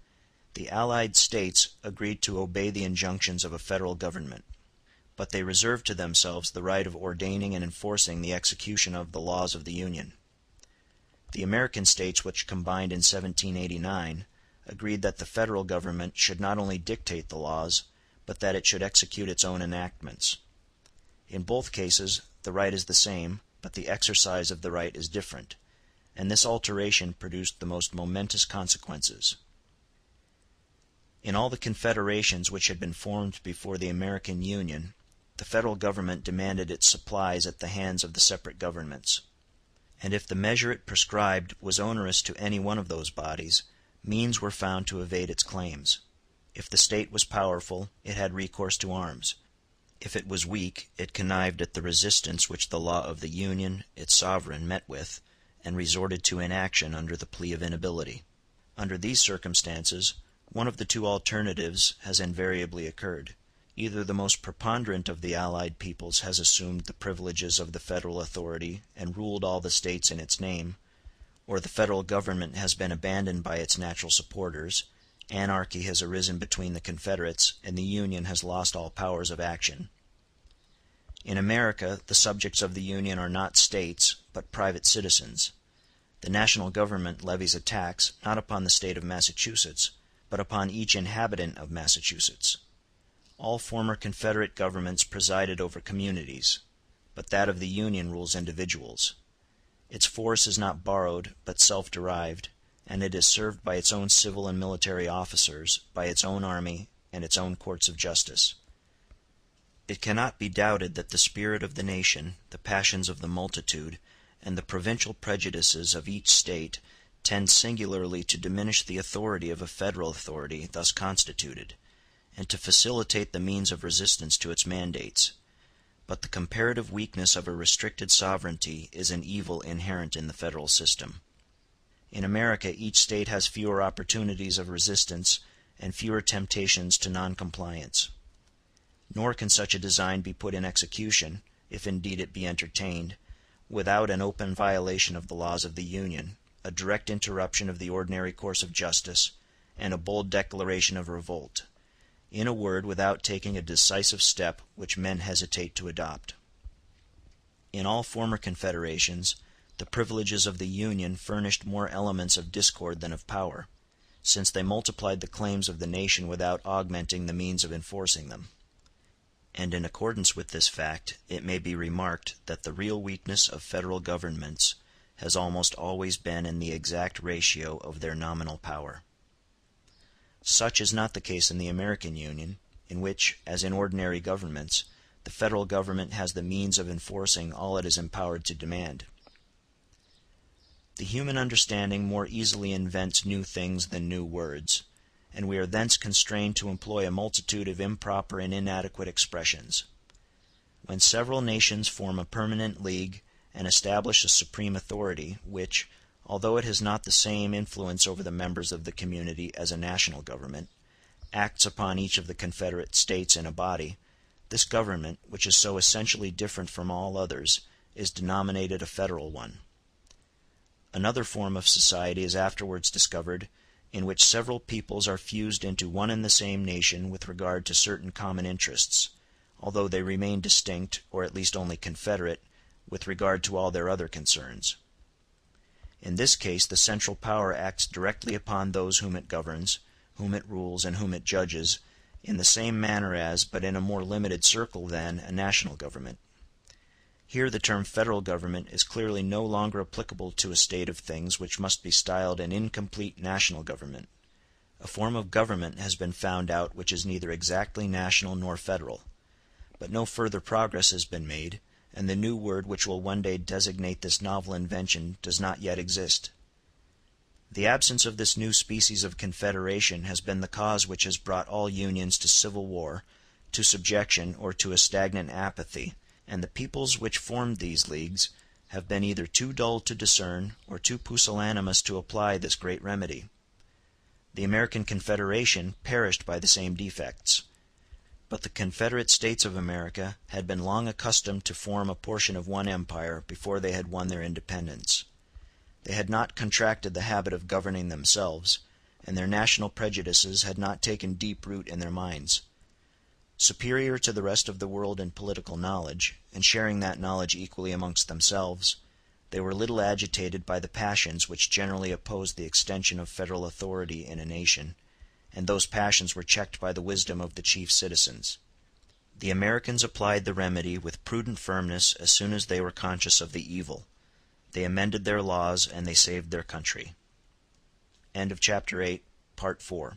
the Allied States agreed to obey the injunctions of a federal government, but they reserved to themselves the right of ordaining and enforcing the execution of the laws of the Union. The American states which combined in 1789 agreed that the federal government should not only dictate the laws, but that it should execute its own enactments. In both cases the right is the same, but the exercise of the right is different, and this alteration produced the most momentous consequences. In all the confederations which had been formed before the American Union, the federal government demanded its supplies at the hands of the separate governments; and if the measure it prescribed was onerous to any one of those bodies, means were found to evade its claims. If the state was powerful, it had recourse to arms; if it was weak, it connived at the resistance which the law of the Union, its sovereign, met with, and resorted to inaction under the plea of inability. Under these circumstances, one of the two alternatives has invariably occurred. Either the most preponderant of the allied peoples has assumed the privileges of the federal authority and ruled all the states in its name, or the federal government has been abandoned by its natural supporters, anarchy has arisen between the Confederates, and the Union has lost all powers of action. In America the subjects of the Union are not states, but private citizens. The national government levies a tax, not upon the state of Massachusetts, but upon each inhabitant of Massachusetts. All former Confederate governments presided over communities, but that of the Union rules individuals. Its force is not borrowed, but self-derived, and it is served by its own civil and military officers, by its own army, and its own courts of justice. It cannot be doubted that the spirit of the nation, the passions of the multitude, and the provincial prejudices of each state tend singularly to diminish the authority of a federal authority thus constituted, and to facilitate the means of resistance to its mandates. But the comparative weakness of a restricted sovereignty is an evil inherent in the federal system. In America each state has fewer opportunities of resistance and fewer temptations to noncompliance. Nor can such a design be put in execution, if indeed it be entertained, without an open violation of the laws of the Union, a direct interruption of the ordinary course of justice, and a bold declaration of revolt; in a word, without taking a decisive step which men hesitate to adopt. In all former confederations the privileges of the Union furnished more elements of discord than of power, since they multiplied the claims of the nation without augmenting the means of enforcing them. And in accordance with this fact it may be remarked that the real weakness of federal governments has almost always been in the exact ratio of their nominal power. Such is not the case in the American Union, in which, as in ordinary governments, the federal government has the means of enforcing all it is empowered to demand. The human understanding more easily invents new things than new words, and we are thence constrained to employ a multitude of improper and inadequate expressions. When several nations form a permanent league and establish a supreme authority, which, although it has not the same influence over the members of the community as a national government, acts upon each of the confederate states in a body, this government, which is so essentially different from all others, is denominated a federal one. Another form of society is afterwards discovered, in which several peoples are fused into one and the same nation with regard to certain common interests, although they remain distinct, or at least only confederate, with regard to all their other concerns. In this case the central power acts directly upon those whom it governs, whom it rules, and whom it judges, in the same manner as, but in a more limited circle than, a national government. Here the term federal government is clearly no longer applicable to a state of things which must be styled an incomplete national government. A form of government has been found out which is neither exactly national nor federal; but no further progress has been made, and the new word which will one day designate this novel invention does not yet exist. The absence of this new species of confederation has been the cause which has brought all unions to civil war, to subjection, or to a stagnant apathy, and the peoples which formed these leagues have been either too dull to discern or too pusillanimous to apply this great remedy. The American Confederation perished by the same defects. But the Confederate States of America had been long accustomed to form a portion of one empire before they had won their independence. They had not contracted the habit of governing themselves, and their national prejudices had not taken deep root in their minds. Superior to the rest of the world in political knowledge, and sharing that knowledge equally amongst themselves, they were little agitated by the passions which generally oppose the extension of federal authority in a nation, and those passions were checked by the wisdom of the chief citizens. The Americans applied the remedy with prudent firmness as soon as they were conscious of the evil. They amended their laws, and they saved their country. End of Chapter 8, Part 4.